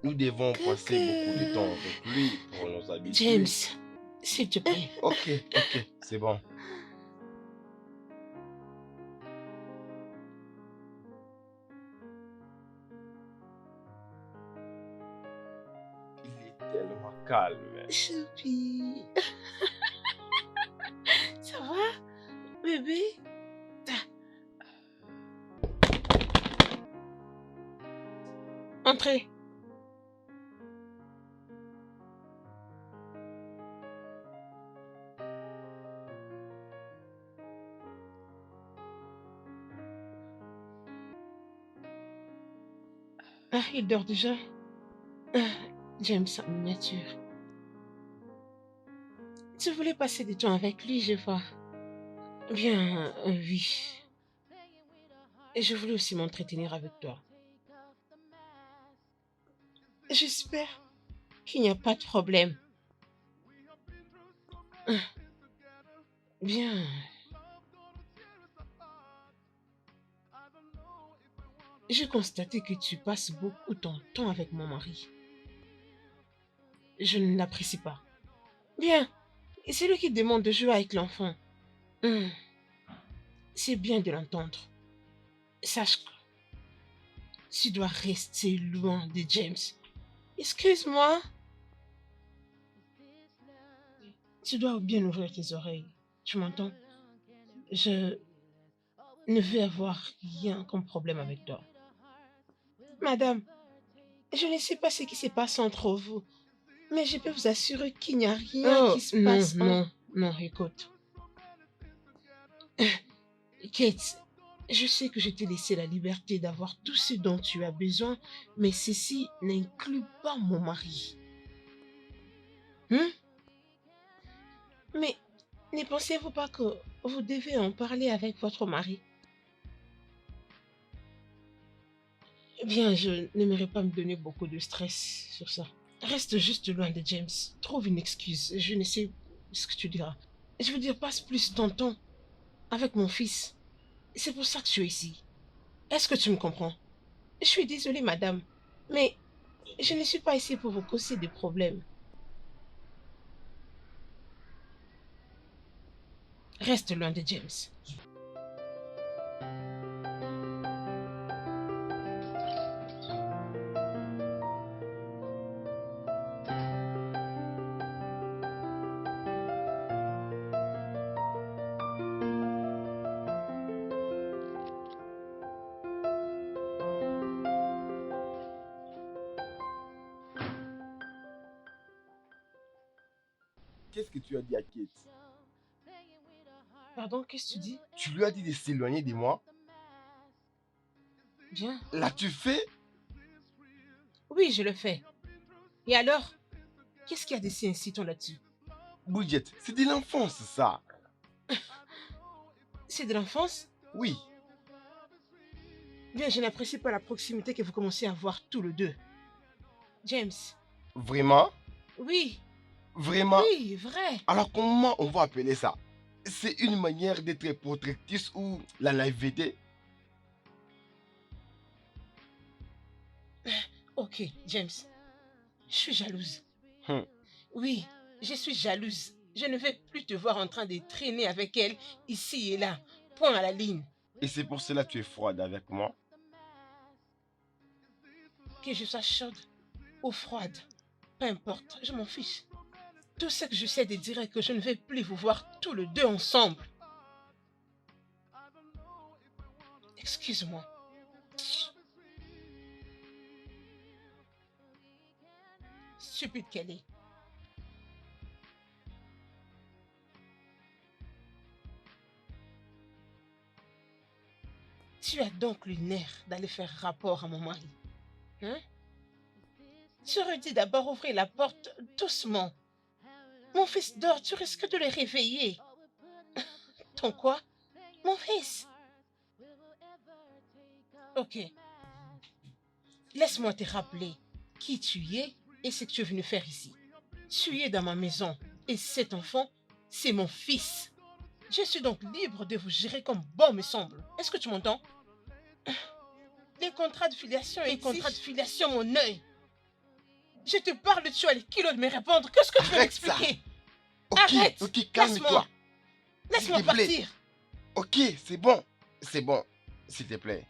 Nous devons passer beaucoup de temps avec lui pour nous habituer. James, s'il te plaît. Ok, ok, c'est bon. Il est tellement calme. Choupi. Ça va, bébé? Entrez. Ah, il dort déjà. Ah, James en miniature. Tu voulais passer du temps avec lui, je vois. Bien, oui. Et je voulais aussi m'entretenir avec toi. J'espère qu'il n'y a pas de problème. Ah, bien. J'ai constaté que tu passes beaucoup ton temps avec mon mari. Je ne l'apprécie pas. Bien. Et c'est lui qui demande de jouer avec l'enfant. C'est bien de l'entendre. Sache que tu dois rester loin de James. Excuse-moi. Tu dois bien ouvrir tes oreilles. Tu m'entends? Je ne vais avoir rien comme problème avec toi. Madame, je ne sais pas ce qui se passe entre vous, mais je peux vous assurer qu'il n'y a rien qui se passe. Non, écoute. Kate, je sais que je t'ai laissé la liberté d'avoir tout ce dont tu as besoin, mais ceci n'inclut pas mon mari. Mais ne pensez-vous pas que vous devez en parler avec votre mari? Eh bien, je n'aimerais pas me donner beaucoup de stress sur ça. Reste juste loin de James. Trouve une excuse. Je ne sais ce que tu diras. Je veux dire, passe plus ton temps avec mon fils. C'est pour ça que je suis ici. Est-ce que tu me comprends? Je suis désolée, madame, mais je ne suis pas ici pour vous causer des problèmes. Reste loin de James. Qu'est-ce que tu as dit à Kate? Pardon, qu'est-ce que tu dis? Tu lui as dit de s'éloigner de moi? Bien. L'as-tu fait? Oui, je le fais. Et alors? Qu'est-ce qu'il y a de si incitant là-dessus? Bridget, c'est de l'enfance, ça. C'est de l'enfance? Oui. Bien, je n'apprécie pas la proximité que vous commencez à avoir tous les deux. James. Vraiment? Oui. Vraiment? Oui, vrai. Alors comment on va appeler ça? C'est une manière d'être protectrice ou la naïveté? Ok, James. Je suis jalouse. Hum. Oui, je suis jalouse. Je ne vais plus te voir en train de traîner avec elle ici et là. Point à la ligne. Et c'est pour cela que tu es froide avec moi? Que je sois chaude ou froide, peu importe, je m'en fiche. Tout ce que je sais de dire est que je ne vais plus vous voir tous les deux ensemble. Excuse-moi. Stupide qu'elle est. Tu as donc le nerf d'aller faire rapport à mon mari. Hein? Tu aurais dit d'abord ouvrir la porte doucement. Mon fils dort, tu risques de le réveiller. Ton quoi? Mon fils. Ok. Laisse-moi te rappeler qui tu es et ce que tu es venu faire ici. Tu es dans ma maison et cet enfant, c'est mon fils. Je suis donc libre de vous gérer comme bon me semble. Est-ce que tu m'entends? Les contrats de filiation et contrats de filiation, mon œil. Je te parle, tu as les kilos de me répondre. Qu'est-ce que tu veux Arrête ça. m'expliquer? Ok, Arrête. ok, calme-toi. Laisse-moi S'il te plaît. partir. Ok, c'est bon. C'est bon. S'il te plaît.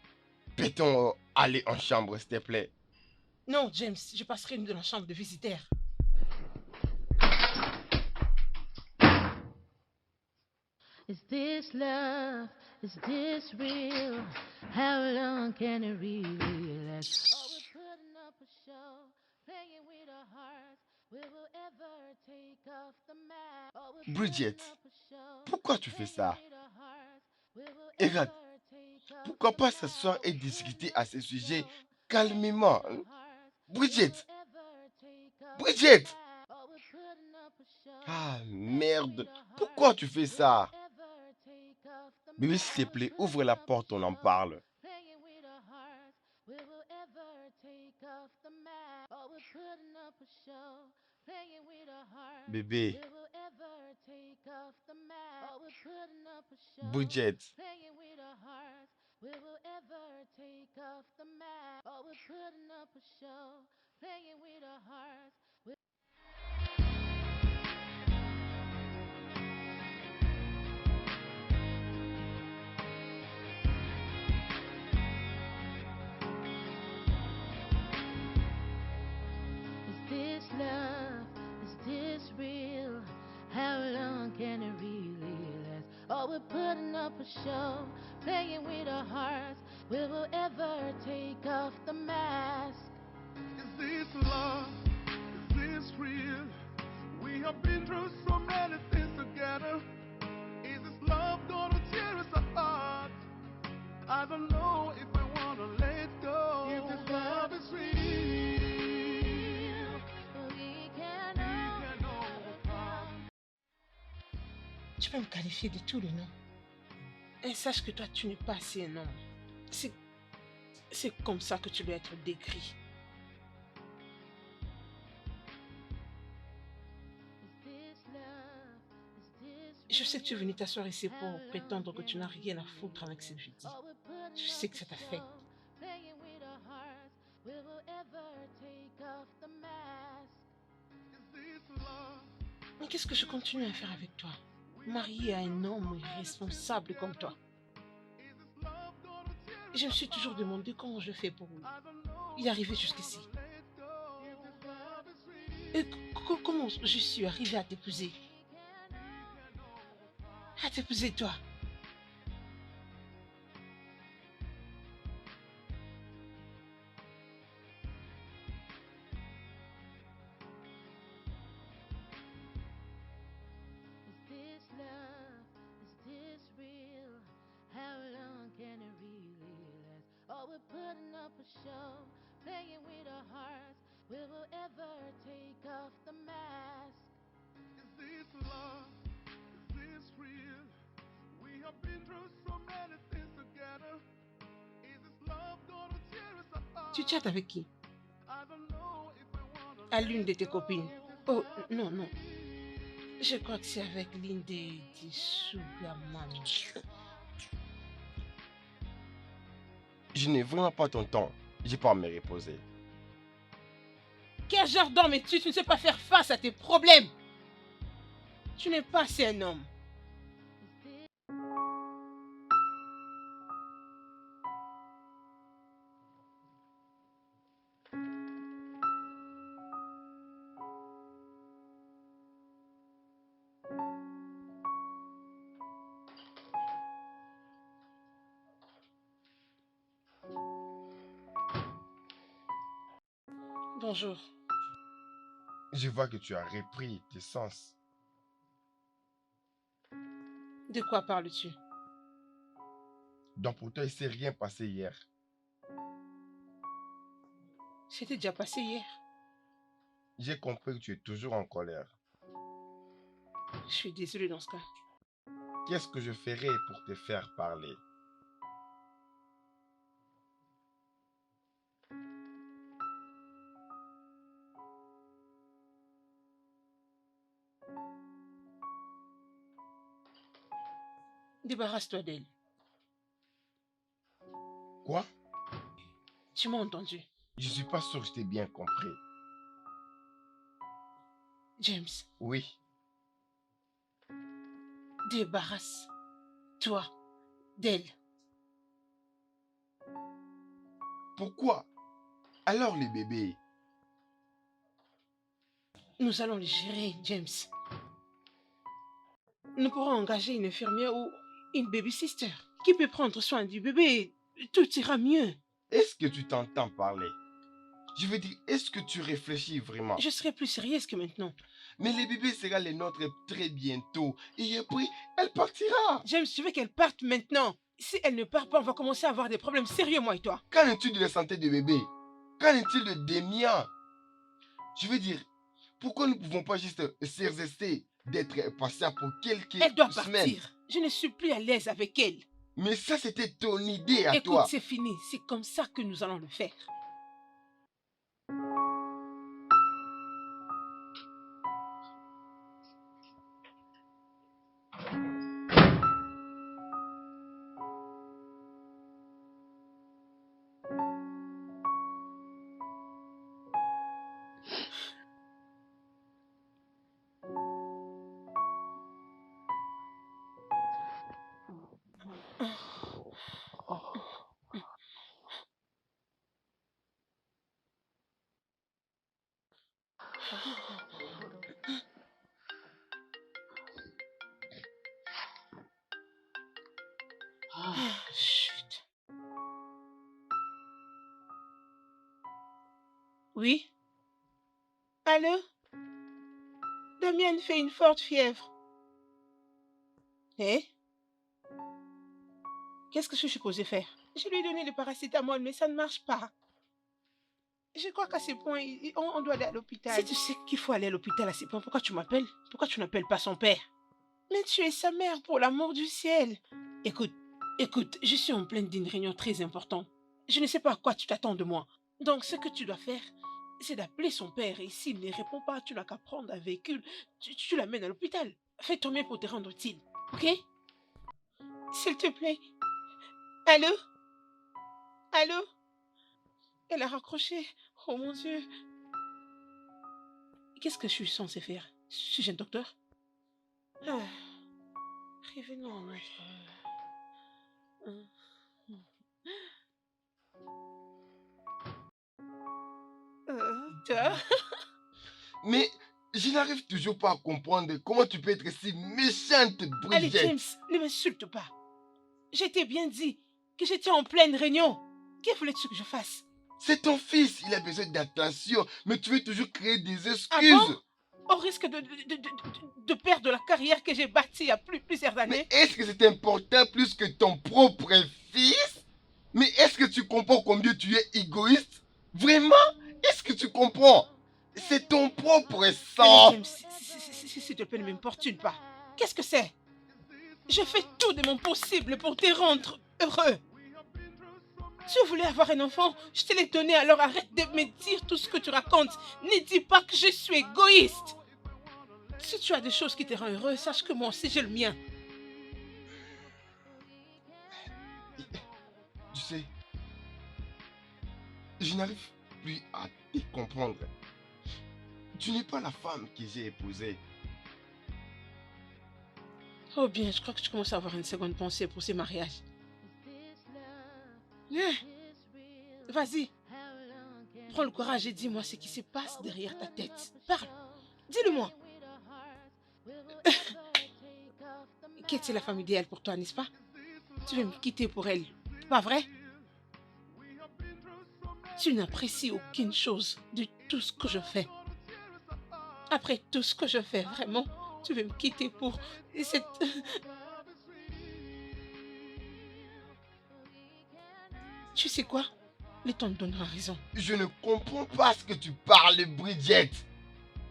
Peut-on aller en chambre, s'il te plaît? Non, James, je passerai une nuit dans la chambre de visiteurs. Is this love? Is this real? How long can it really last? Oh, we're putting up a show, playing with our hearts. Will we ever take off the mask? Oh, we're Bridget, putting up a show, pourquoi tu fais playing ça? with our hearts. Will we Et regarde, ever take off pourquoi the pas mask? s'asseoir et We're discuter putting à up ce a sujet show, calmement? playing with our hearts. Bridget, Will we ever take off the Bridget! mask? Oh, we're putting up a show, Ah playing merde, with our pourquoi hearts. tu fais Will we ça? ever take off the Bébé, mask? s'il te Oh, plaît, we're ouvre putting la up a porte, on en show, parle. playing with our hearts. Will we ever take off the mask? Oh, we're putting up a show, playing with our hearts. Bébé, Will we ever take off the mask? Oh, we're putting up a show, Bridget, playing with our hearts. Will we ever take off the mask? Oh, we're putting up a show, playing with our hearts. Is this love? Is this real? How long can it really last? Oh, we're putting up a show, playing with our hearts. Will we ever take off the mask? Is this love? Is this real? We have been through so many things together. Is this love gonna tear us apart? I don't know if I wanna let go. If this love is real, We we can can overcome. Tu peux me qualifier de tous les noms. Et sache que toi, tu n'es pas assez un homme. C'est comme ça que tu dois être décrit. Is this love? Is this Je sais que tu es venu t'asseoir ici pour prétendre que tu n'as rien à foutre avec ce que je dis. Oh, we're putting Je sais up que ça a t'a fait. show, playing with our hearts. Will we ever take off the mask? Is this love? Mais qu'est-ce que je continue à faire avec toi? Mariée à un homme irresponsable comme toi. Is this love gonna tear us Je me suis toujours demandé comment je fais pour I don't know y arriver jusqu'ici. let go. If this love is real, Et comment je suis arrivée à t'épouser? À t'épouser toi? Is this love? Is this real? How long can it really last? Oh, we're putting up a show, playing with our hearts. Will we ever take off the mask? is this love? Is this real? We have been through so many things together. Is this love gonna tear us apart? Tu chattes avec qui? I don't know if I wanna À l'une de tes copines. Oh, non, non. leave. Je crois que c'est avec l'une des Sugar Mami. je n'ai vraiment pas ton temps. J'ai pas à me reposer. Quel genre d'homme es-tu? Tu ne sais pas faire face à tes problèmes. Tu n'es pas assez un homme. Bonjour. Je vois que tu as repris tes sens. De quoi parles-tu? Donc pour toi, il ne s'est rien passé hier. C'était déjà passé hier. J'ai compris que tu es toujours en colère. Je suis désolée dans ce cas. Qu'est-ce que je ferai pour te faire parler? Débarrasse-toi d'elle. Quoi? Tu m'as entendu. Je suis pas sûr que je t'ai bien compris. James, Oui. débarrasse-toi d'elle. Pourquoi? Alors les bébés? Nous allons les gérer, James. Nous pourrons engager une infirmière ou une baby-sister qui peut prendre soin du bébé. Tout ira mieux. Est-ce que tu t'entends parler? Je veux dire, est-ce que tu réfléchis vraiment? Je serai plus sérieuse que maintenant. Mais les bébés sera les nôtres très bientôt. Et après, elle partira. James, je veux qu'elle parte maintenant. Si elle ne part pas, on va commencer à avoir des problèmes sérieux, moi et toi. Qu'en est-il de la santé des bébés? Qu'en est-il des miens? Je veux dire, pourquoi nous ne pouvons pas juste cesser d'être patients pour quelques Elle doit semaines? partir. Je ne suis plus à l'aise avec elle. Mais ça, c'était ton idée à Écoute, toi. c'est fini. C'est comme ça que nous allons le faire. Chut. Oui? Allô? Damien fait une forte fièvre. Eh? Qu'est-ce que je suis supposée faire? Je lui ai donné le paracétamol, mais ça ne marche pas. Je crois qu'à ce point, on doit aller à l'hôpital. Si tu sais qu'il faut aller à l'hôpital à ce point, pourquoi tu m'appelles? Pourquoi tu n'appelles pas son père? Mais tu es sa mère, pour l'amour du ciel. Écoute, je suis en pleine d'une réunion très importante. Je ne sais pas à quoi tu t'attends de moi. Donc, ce que tu dois faire, c'est d'appeler son père. Et s'il ne répond pas, tu n'as qu'à prendre un véhicule. Tu l'amènes à l'hôpital. Fais ton mieux pour te rendre utile. Ok? S'il te plaît. Allô? Allô? Elle a raccroché. Oh mon Dieu. Qu'est-ce que je suis censée faire? Suis-je un docteur? Ah. Revenons à notre... Toi? Mais je n'arrive toujours pas à comprendre comment tu peux être si méchante, Allez, Bridget. James, ne m'insulte pas. Je t'ai bien dit que j'étais en pleine réunion. Que voulais-tu que je fasse? C'est ton fils, il a besoin d'attention, mais tu veux toujours créer des Ah excuses. bon? Au risque de perdre la carrière que j'ai bâtie il y a plusieurs Mais années. est-ce que c'est important plus que ton propre fils? Mais est-ce que tu comprends combien tu es égoïste? Vraiment? Est-ce que tu comprends? C'est ton propre sang. Allez, James, s'il te plaît, ne m'importune pas. Qu'est-ce que c'est? Je fais tout de mon possible pour te rendre heureux. Tu voulais avoir un enfant, je te l'ai donné, alors arrête de me dire tout ce que tu racontes. Ne dis pas que je suis égoïste. Si tu as des choses qui te rendent heureux, sache que moi aussi j'ai le mien. Tu sais, je n'arrive plus à te comprendre. Tu n'es pas la femme que j'ai épousée. Oh bien, je crois que tu commences à avoir une seconde pensée pour ces mariages. Vas-y, prends le courage et dis-moi ce qui se passe derrière ta tête. Parle, dis-le-moi. Kate, est la femme idéale pour toi, n'est-ce pas? Tu veux me quitter pour elle, pas vrai? Tu n'apprécies aucune chose de tout ce que je fais. Après tout ce que je fais, vraiment, tu veux me quitter pour cette... Tu sais quoi? Le temps te donnera raison. Je ne comprends pas ce que tu parles, Bridget.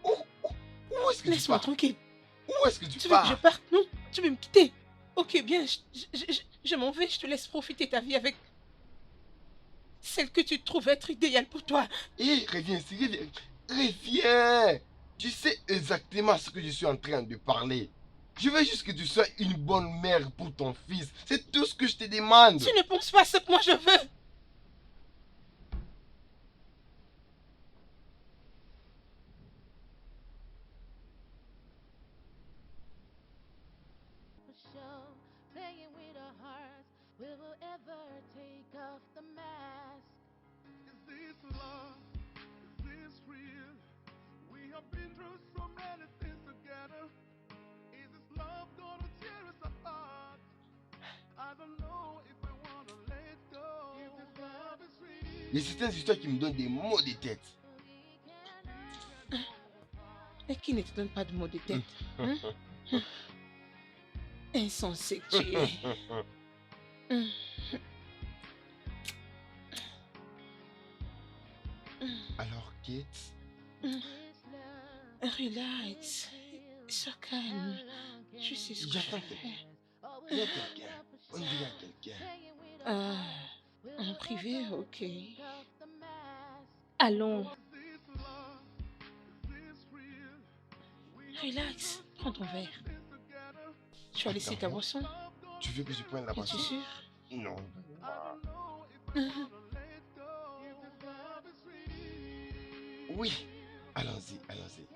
Où est-ce que tu Laisse-moi pars? tranquille. Où est-ce que tu Tu veux que je pars? parte? Non, tu veux me quitter? Ok, bien, je m'en vais, je te laisse profiter ta vie avec celle que tu trouves être idéale pour toi. Hé, reviens ici, reviens. Reviens. Tu sais exactement ce que je suis en train de parler. Je veux juste que tu sois une bonne mère pour ton fils. C'est tout ce que je te demande. Tu ne penses pas ce que moi je veux. For sure, playing with our hearts. Will we ever take off the mask? Is this love? Is this real? We have been through so many things together. Is this love gonna tear us apart? I don't know if I wanna let go. If this love is real. Il y a certaines histoires qui me donnent des maux de tête. Et qui ne te donne pas de mots de tête, hein? Insensé que tu es. Alors, Kate, Relax. Sois calme. Je sais ce que je j'attends fais. quelqu'un. Il y a quelqu'un. On dit à quelqu'un. Ah, en privé, ok. Allons. Is this love? Is this real? We have Relax. Prends ton verre. been together. Tu as laissé ta Attends. boisson? Tu veux que je prenne la Es-tu boisson? sûr? Non. I don't know if I wanna let go. If this love is real. Oui. Allons-y, allons-y.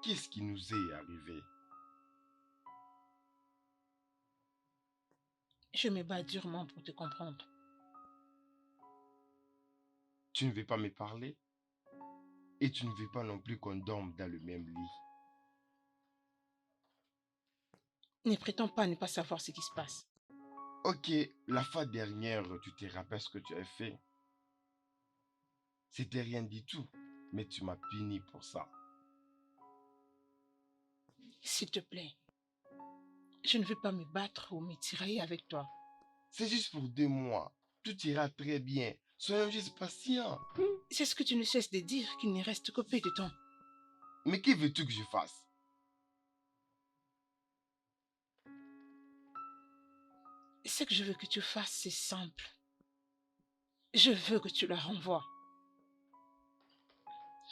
Qu'est-ce qui nous est arrivé? Je me bats durement pour te comprendre. Tu ne veux pas me parler? Et tu ne veux pas non plus qu'on dorme dans le même lit. Ne prétends pas ne pas savoir ce qui se passe. Ok, la fois dernière, tu te rappelles ce que tu as fait? C'était rien du tout, mais tu m'as puni pour ça. S'il te plaît. Je ne veux pas me battre ou me tirailler avec toi. C'est juste pour 2 mois. Tout ira très bien. Soyons juste patients. C'est ce que tu ne cesses de dire, qu'il ne reste que peu de temps. Mais que veux-tu que je fasse? Ce que je veux que tu fasses, c'est simple. Je veux que tu la renvoies.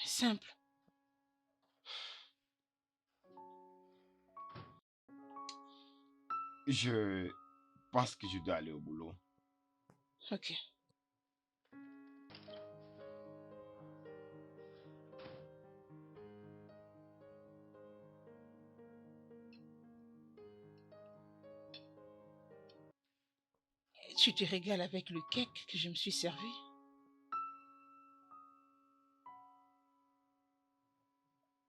Simple. Je pense que je dois aller au boulot. Ok. Tu te régales avec le cake que je me suis servi?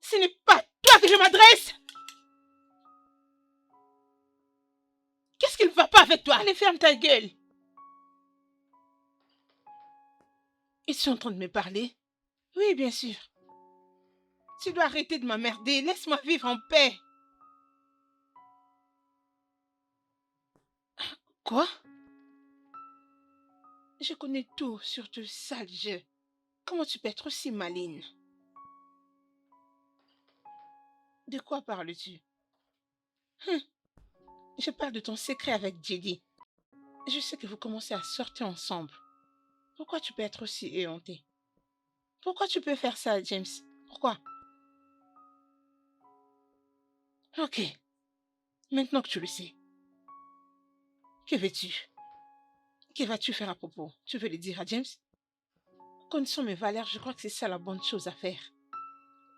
Ce n'est pas à toi que je m'adresse! Qu'est-ce qui ne va pas avec toi? Allez, ferme ta gueule! Ils sont en train de me parler? Oui, bien sûr. Tu dois arrêter de m'emmerder. Laisse-moi vivre en paix. Quoi? Je connais tout sur ce sale jeu. Comment tu peux être aussi maligne? De quoi parles-tu? Je parle de ton secret avec Judy. Je sais que vous commencez à sortir ensemble. Pourquoi tu peux être aussi éhonté? Pourquoi tu peux faire ça, James? Pourquoi? Ok. Maintenant que tu le sais. Que veux-tu? Que vas-tu faire à propos? Tu veux le dire à James? Connaissant mes valeurs, je crois que c'est ça la bonne chose à faire.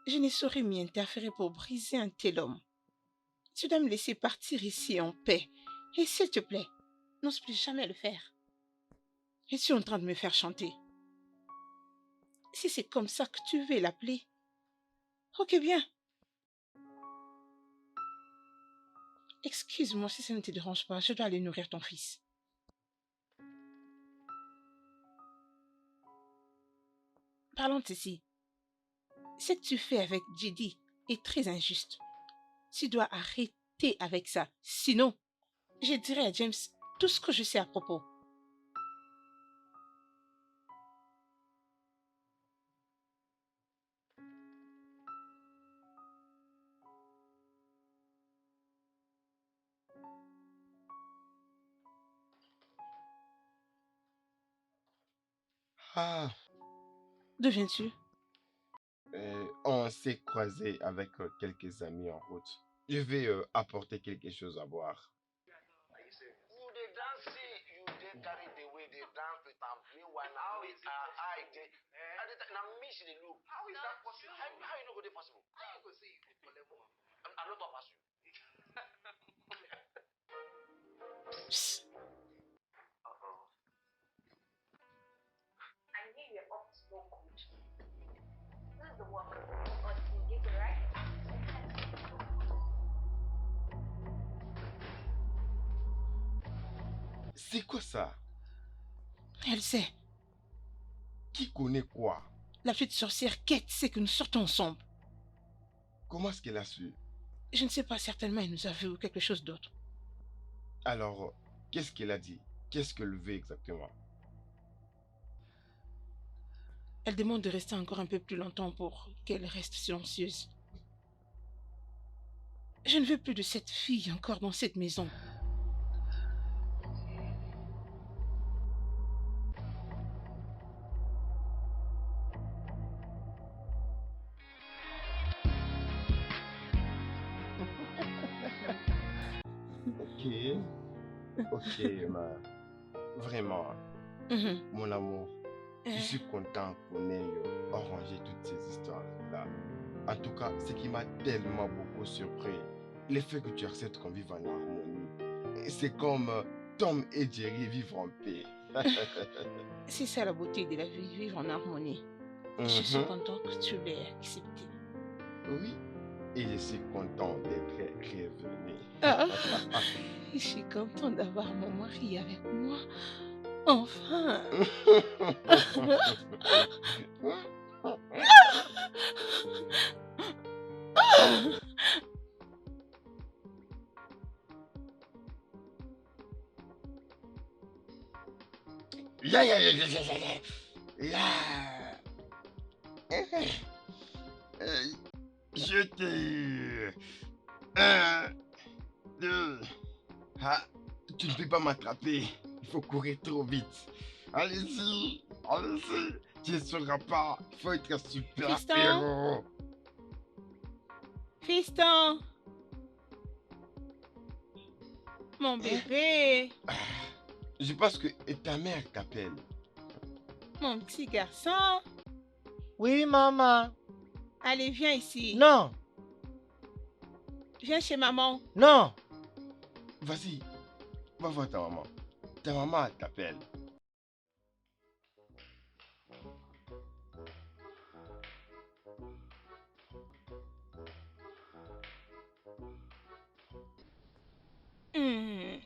Je ne saurais m'y interférer pour briser un tel homme. Tu dois me laisser partir ici en paix Et s'il te plaît, n'ose plus jamais le faire. Es-tu en train de me faire chanter? Si c'est comme ça que tu veux l'appeler, ok bien. Excuse-moi si ça ne te dérange pas, je dois aller nourrir ton fils. Parlons d'ici. Ce que tu fais avec Didi est très injuste. Tu dois arrêter avec ça. Sinon, je dirai à James tout ce que je sais à propos. Ah, D'où viens-tu? on s'est croisé avec quelques amis en route. Je vais apporter quelque chose à boire. You dey dance, see, you dey carry the way they dance with am. Meanwhile, now we are I dey. Na me she dey look. How is that possible? How you no go dey possible? How you go say you go collect woman? I'm not talk pass you. Psst. I knew you were up to no good. This is the one. But you get it right. C'est quoi ça? Elle sait. Qui connaît quoi? La petite sorcière Kate sait que nous sortons ensemble. Comment est-ce qu'elle a su? Je ne sais pas, certainement elle nous a vu ou quelque chose d'autre. Alors, qu'est-ce qu'elle a dit? Qu'est-ce qu'elle veut exactement? Elle demande de rester encore un peu plus longtemps pour qu'elle reste silencieuse. Je ne veux plus de cette fille encore dans cette maison. Ok, ok, vraiment, Mhm. mon amour, je Euh, suis content qu'on ait arrangé toutes ces histoires-là. En tout cas, ce qui m'a tellement beaucoup surpris, le fait que tu acceptes qu'on vive en harmonie. Et c'est comme Tom et Jerry vivent en paix. C'est ça la beauté de la vie, vivre en harmonie. Je suis Mhm. contente que tu l'aies accepté. Oui, et je suis content d'être revenu. Ah, je suis contente d'avoir mon mari avec moi. Enfin. Ya, ya, ya, ya, ya, ya, ya. Ya. Je t'ai eu. Un, deux. Ah, tu ne peux pas m'attraper. Il faut courir trop vite. Allez-y, allez-y. Tu ne sauras pas. Il faut être un super Fiston. héros. Fiston. Mon bébé. Je pense que ta mère t'appelle. Mon petit garçon. Oui, maman. Allez, viens ici. Non, Viens chez maman. non. Vas-y, va voir ta maman. Ta maman t'appelle.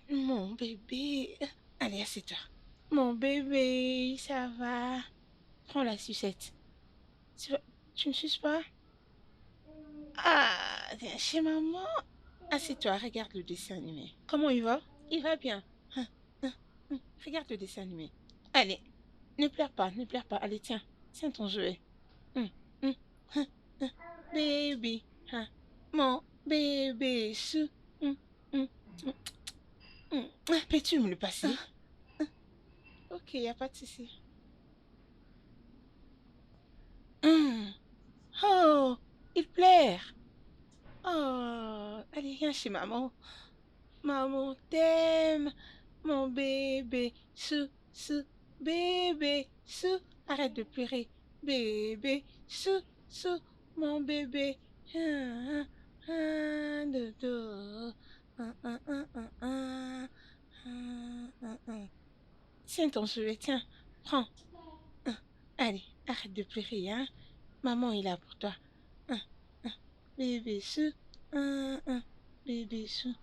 Mon bébé. Allez, assieds-toi. Mon bébé, ça va. Prends la sucette. Tu ne suces pas? Ah, viens chez maman. Assieds-toi, regarde le dessin animé. Comment il va? Il va bien. Regarde le dessin animé. Allez, ne pleure pas, ne pleure pas. Allez, tiens, tiens ton jouet. Baby, mon bébé chou. Peux-tu me le passer? Ok, y a pas de souci. Oh, il pleure. Oh, allez, viens chez maman. Maman t'aime. Mon bébé chou, chou, bébé chou. Arrête de pleurer. Bébé chou, chou, mon bébé. Dodo. Tiens ton jouet, tiens, prends. Allez, arrête de pleurer, hein. Maman est là pour toi. Bébé chou, bébé chou.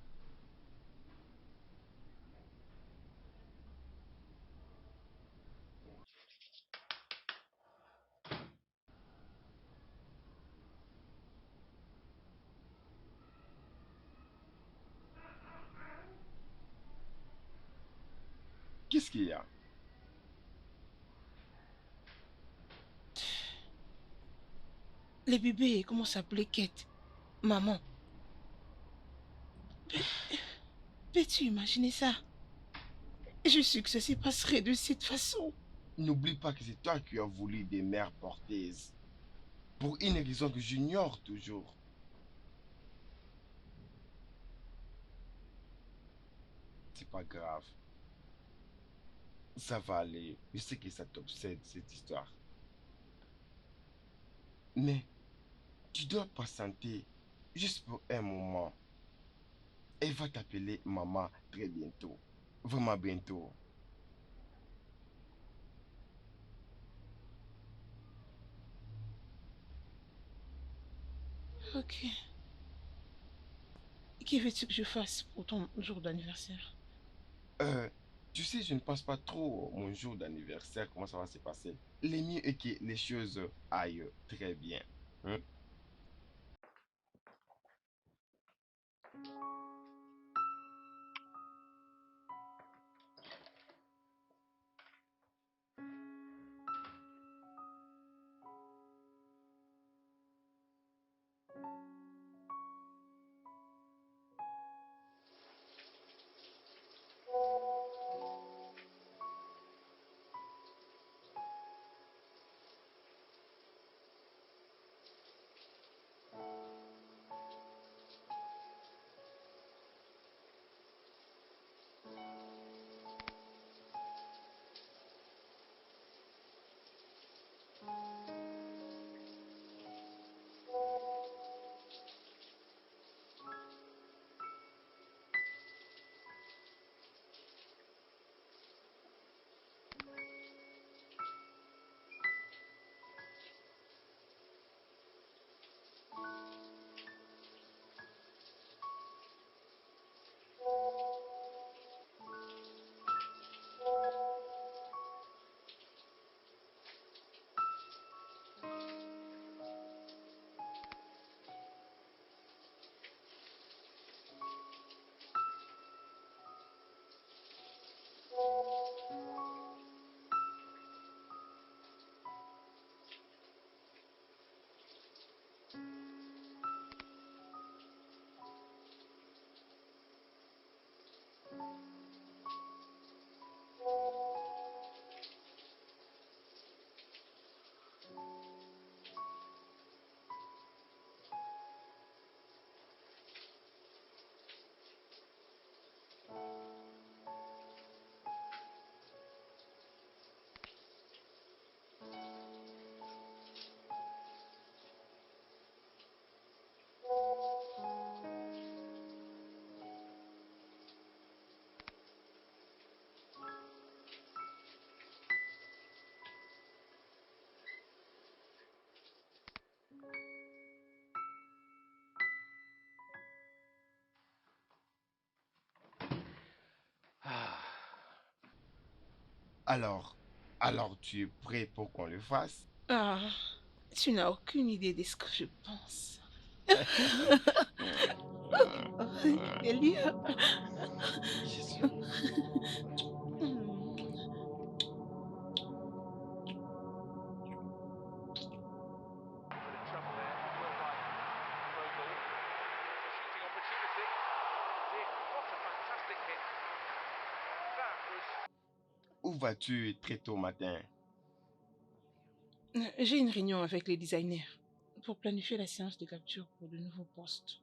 Qu'est-ce qu'il y a? Les bébés commencent à appeler Kate. Maman. Peux-tu imaginer ça? Je suis que ceci passerait de cette façon. N'oublie pas que c'est toi qui as voulu des mères porteuses. Pour une raison que j'ignore toujours. C'est pas grave. Ça va aller. Je sais que ça t'obsède, cette histoire. Mais tu dois patienter juste pour un moment. Elle va t'appeler maman très bientôt. Vraiment bientôt. Ok. Que veux-tu que je fasse pour ton jour d'anniversaire? Euh, Tu sais, je ne pense pas trop mon jour d'anniversaire, comment ça va se passer. Le mieux est que les choses aillent très bien. Hein? Ah. Alors, alors tu es prêt pour qu'on le fasse? Ah, tu n'as aucune idée de ce que je pense. Elia. Jésus. Où vas-tu très tôt matin? J'ai une réunion avec les designers pour planifier la séance de capture pour de nouveaux postes.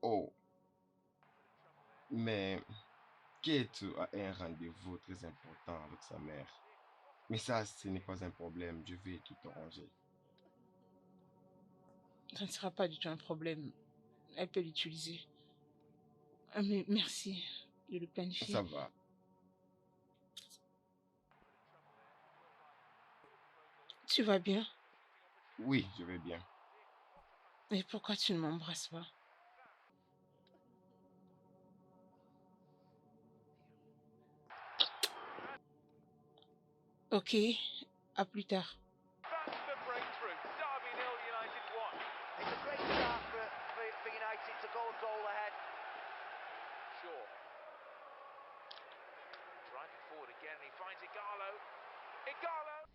Oh, mais Kate a un rendez-vous très important avec sa mère. Mais ça, ce n'est pas un problème. Je vais tout arranger. Ça ne sera pas du tout un problème. Elle peut l'utiliser. Ah, mais merci. de le planifier. Ça va. Tu vas bien? Oui, je vais bien. Et pourquoi tu ne m'embrasses pas? Ok, à plus tard. That's the breakthrough. Derby nil, United 1. It's a great start for United to go a goal ahead. Sure. Driving forward again, he finds Igalo. Igalo!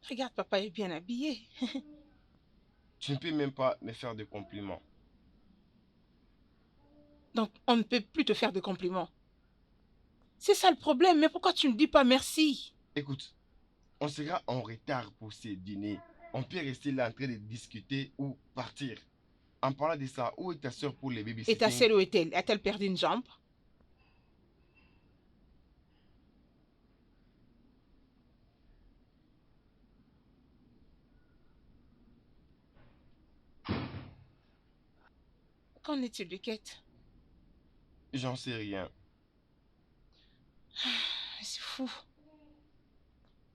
Regarde, papa est bien habillé. Tu ne peux même pas me faire de compliments. Donc, on ne peut plus te faire de compliments. C'est ça le problème, mais pourquoi tu ne dis pas merci? Écoute, on sera en retard pour ce dîner. On peut rester là en train de discuter ou partir. En parlant de ça, où est ta soeur pour les Et ta babysitting? sœur, où est-elle? A-t-elle perdu une jambe? Qu'en est-il de Kate? J'en sais rien. C'est fou.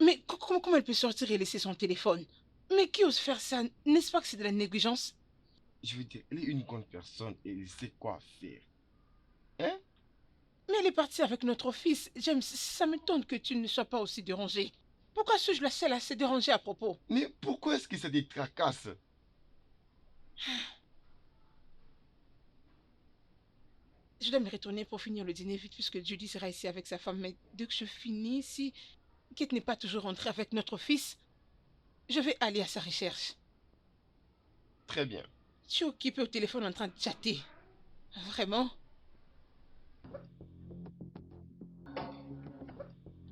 Mais comment elle peut sortir et laisser son téléphone? Mais qui ose faire ça? N'est-ce pas que c'est de la négligence? Je veux dire, elle est une grande personne et elle sait quoi faire. Hein? Mais elle est partie avec notre fils. James, ça m'étonne que tu ne sois pas aussi dérangé. Pourquoi suis-je la seule à se déranger à propos? Mais pourquoi est-ce que ça te tracasse? Je dois me retourner pour finir le dîner vite puisque Judy sera ici avec sa femme. Mais dès que je finis, si Kate n'est pas toujours rentrée avec notre fils, je vais aller à sa recherche. Très bien. Tu es occupé au téléphone en train de chatter. Vraiment?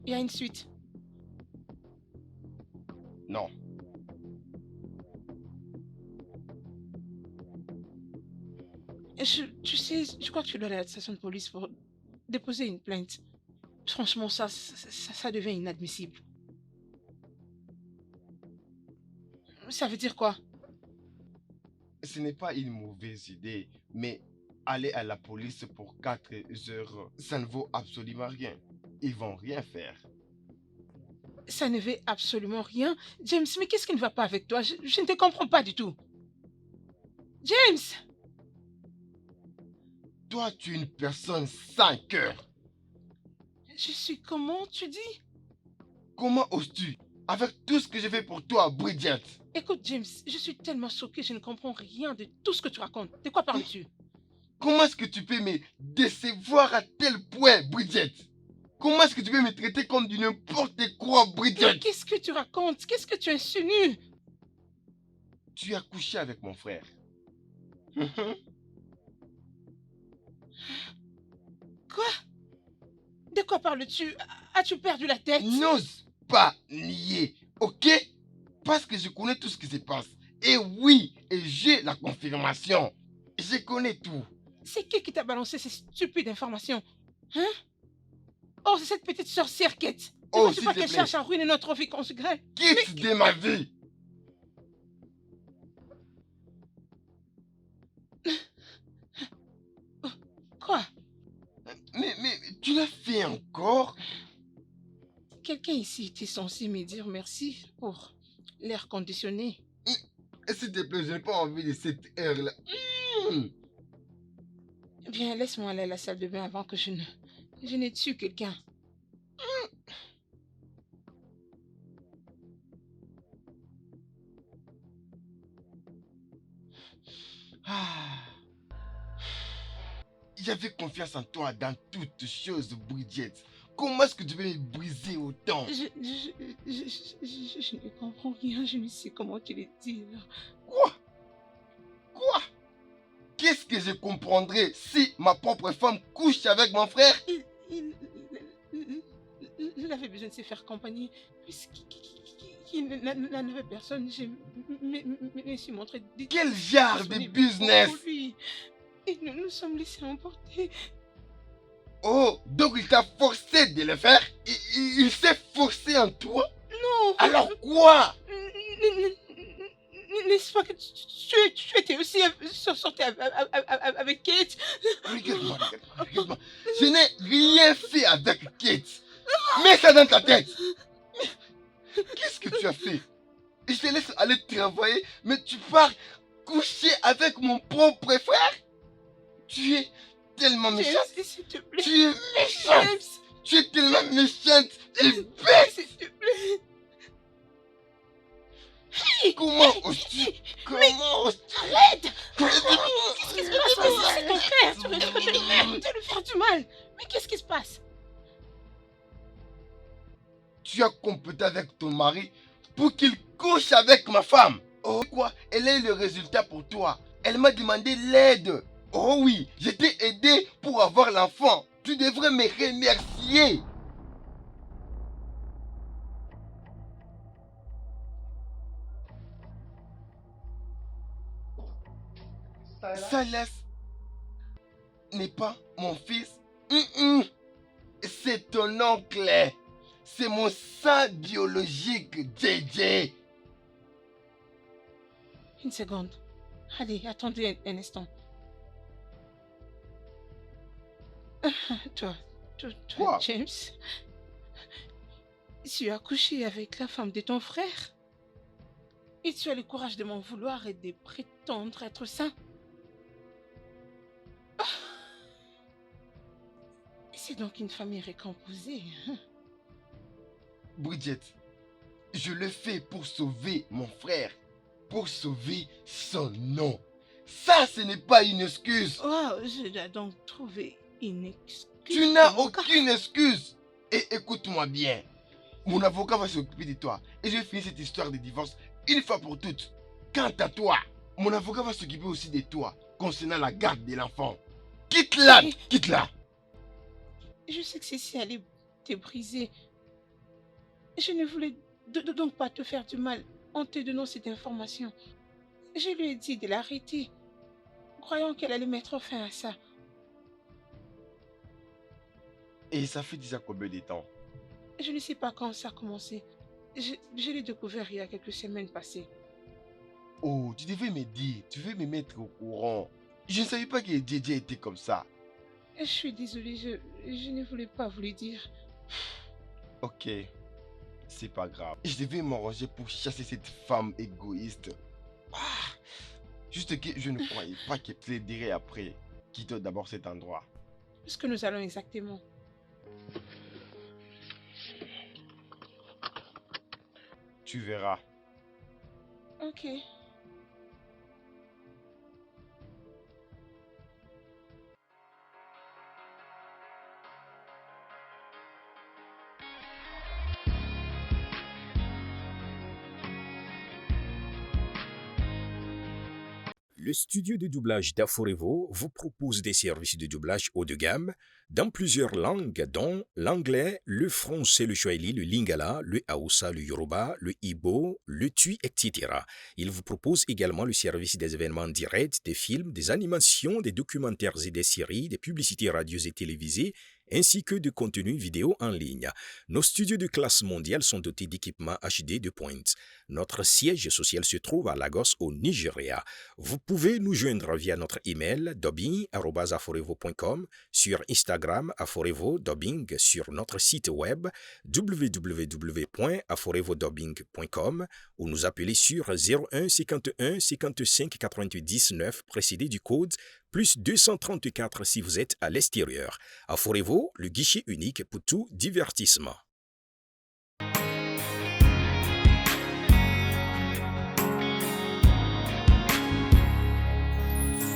Il y a une suite. Non. Tu sais, je crois que tu dois aller à la station de police pour déposer une plainte. Franchement, ça devient inadmissible. Ça veut dire quoi? Ce n'est pas une mauvaise idée, mais aller à la police pour 4 heures, ça ne vaut absolument rien. Ils vont rien faire. Ça ne veut absolument rien. James, mais qu'est-ce qui ne va pas avec toi? Je ne te comprends pas du tout. James! Toi, tu es une personne sans cœur. Je suis comment, tu dis? Comment oses-tu? Avec tout ce que j'ai fait pour toi, Bridget. Écoute, James, je suis tellement choquée, je ne comprends rien de tout ce que tu racontes. De quoi parles-tu? Comment est-ce que tu peux me décevoir à tel point, Bridget? Comment est-ce que tu peux me traiter comme du n'importe quoi, Mais Bridget? qu'est-ce que tu racontes? Qu'est-ce que tu insinues? Tu as couché avec mon frère. Quoi? De quoi parles-tu? As-tu perdu la tête? N'ose pas nier, ok? Parce que je connais tout ce qui se passe. Et oui, et j'ai la confirmation. Je connais tout. C'est qui t'a balancé ces stupides informations? Hein? Oh, c'est cette petite sorcière, Kate. Ne Oh, vois-tu s'il pas te qu'elle plaît. cherche à ruiner notre vie conjugal? Quitte de ma vie. Quoi? Mais tu l'as fait encore? Quelqu'un ici était censé me dire merci pour l'air conditionné. S'il te plaît, je n'ai pas envie de cette heure-là. Viens, laisse-moi aller à la salle de bain avant que je n'ai tué quelqu'un. Ah. J'avais confiance en toi dans toutes choses, Bridget. Comment est-ce que tu veux me briser autant? Je ne comprends rien, je ne sais comment te le dire. Quoi? Quoi? Qu'est-ce que je comprendrais si ma propre femme couche avec mon frère? Il avait besoin de se faire compagnie. Puisqu'il n'avait personne, je me suis montré... Quel genre de business? Pour lui. Et nous nous sommes laissés emporter. Oh, donc il t'a forcé de le faire? Il s'est forcé en toi? Non. Alors quoi? N'est-ce pas que tu étais aussi sorti avec Kate? Regarde-moi, regarde-moi. Je n'ai rien fait avec Kate. Mets ça dans ta tête. Qu'est-ce que tu as fait? Je te laisse aller travailler, mais tu pars coucher avec mon propre frère? Tu es tellement méchante. James, s'il te plaît. Tu es méchante. James, Tu es tellement méchante et bête. s'il te plaît. Comment oses-tu? Comment oses-tu? Arrête! Qu'est-ce qui se passe? C'est ton frère. Tu veux lui faire du mal. Mais qu'est-ce qui se passe? Tu as comploté avec ton mari pour qu'il couche avec ma femme. Oh quoi? Elle a eu le résultat pour toi. Elle m'a demandé l'aide. Oh oui, je t'ai aidé pour avoir l'enfant. Tu devrais me remercier. Silas n'est pas mon fils. C'est ton oncle. C'est mon sang biologique, JJ. Une seconde. Allez, attendez un instant. Toi, Quoi? James, tu as couché avec la femme de ton frère et tu as le courage de m'en vouloir et de prétendre être sain. C'est donc une famille récomposée. Bridget, je le fais pour sauver mon frère, pour sauver son nom. Ça, ce n'est pas une excuse. Oh, je dois donc trouver une excuse. Tu n'as pour mon cas. aucune excuse. Et écoute-moi bien. Mon avocat va s'occuper de toi. Et je vais finir cette histoire de divorce une fois pour toutes. Quant à toi, mon avocat va s'occuper aussi de toi concernant la garde de l'enfant. Quitte-la, quitte-la. Je sais que ceci allait te briser. Je ne voulais donc pas te faire du mal en te donnant cette information. Je lui ai dit de l'arrêter, croyant qu'elle allait mettre fin à ça. Et ça fait déjà combien de temps? Je ne sais pas quand ça a commencé. Je l'ai découvert il y a quelques semaines passées. Oh, tu devais me dire, tu veux me mettre au courant. Je ne savais pas que JJ était comme ça. Je suis désolée, je ne voulais pas vous le dire. Ok, c'est pas grave. Je devais m'arranger pour chasser cette femme égoïste. Juste que je ne croyais pas qu'elle plaiderait après. Quitte d'abord cet endroit. Où est-ce que nous allons exactement? Tu verras. Ok. Le studio de doublage d'Aforevo vous propose des services de doublage haut de gamme dans plusieurs langues, dont l'anglais, le français, le swahili, le lingala, le hausa, le yoruba, le igbo, le tui, etc. Il vous propose également le service des événements directs, des films, des animations, des documentaires et des séries, des publicités radio et télévisées, ainsi que de contenus vidéo en ligne. Nos studios de classe mondiale sont dotés d'équipements HD de pointe. Notre siège social se trouve à Lagos, au Nigeria. Vous pouvez nous joindre via notre email dubbing@aforevo.com, sur Instagram Aforevo Dubbing, sur notre site web www.aforevodubbing.com ou nous appeler sur 01 51 55 90 9 précédé du code plus 234 si vous êtes à l'extérieur. Aforevo, le guichet unique pour tout divertissement.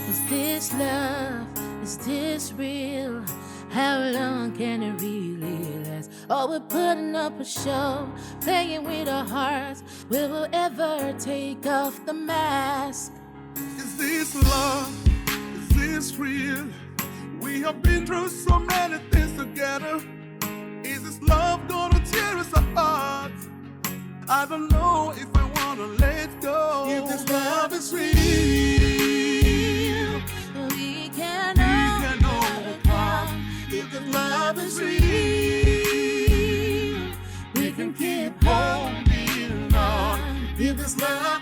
Is this love? Is this real? How long can it really last? Oh, we're putting up a show, playing with our hearts. Will we ever take off the mask? Is this love? Is this real? We have been through so many things together. Is this love gonna tear us apart? I don't know if I wanna let go. If this love is real, We can overcome. If this love smile.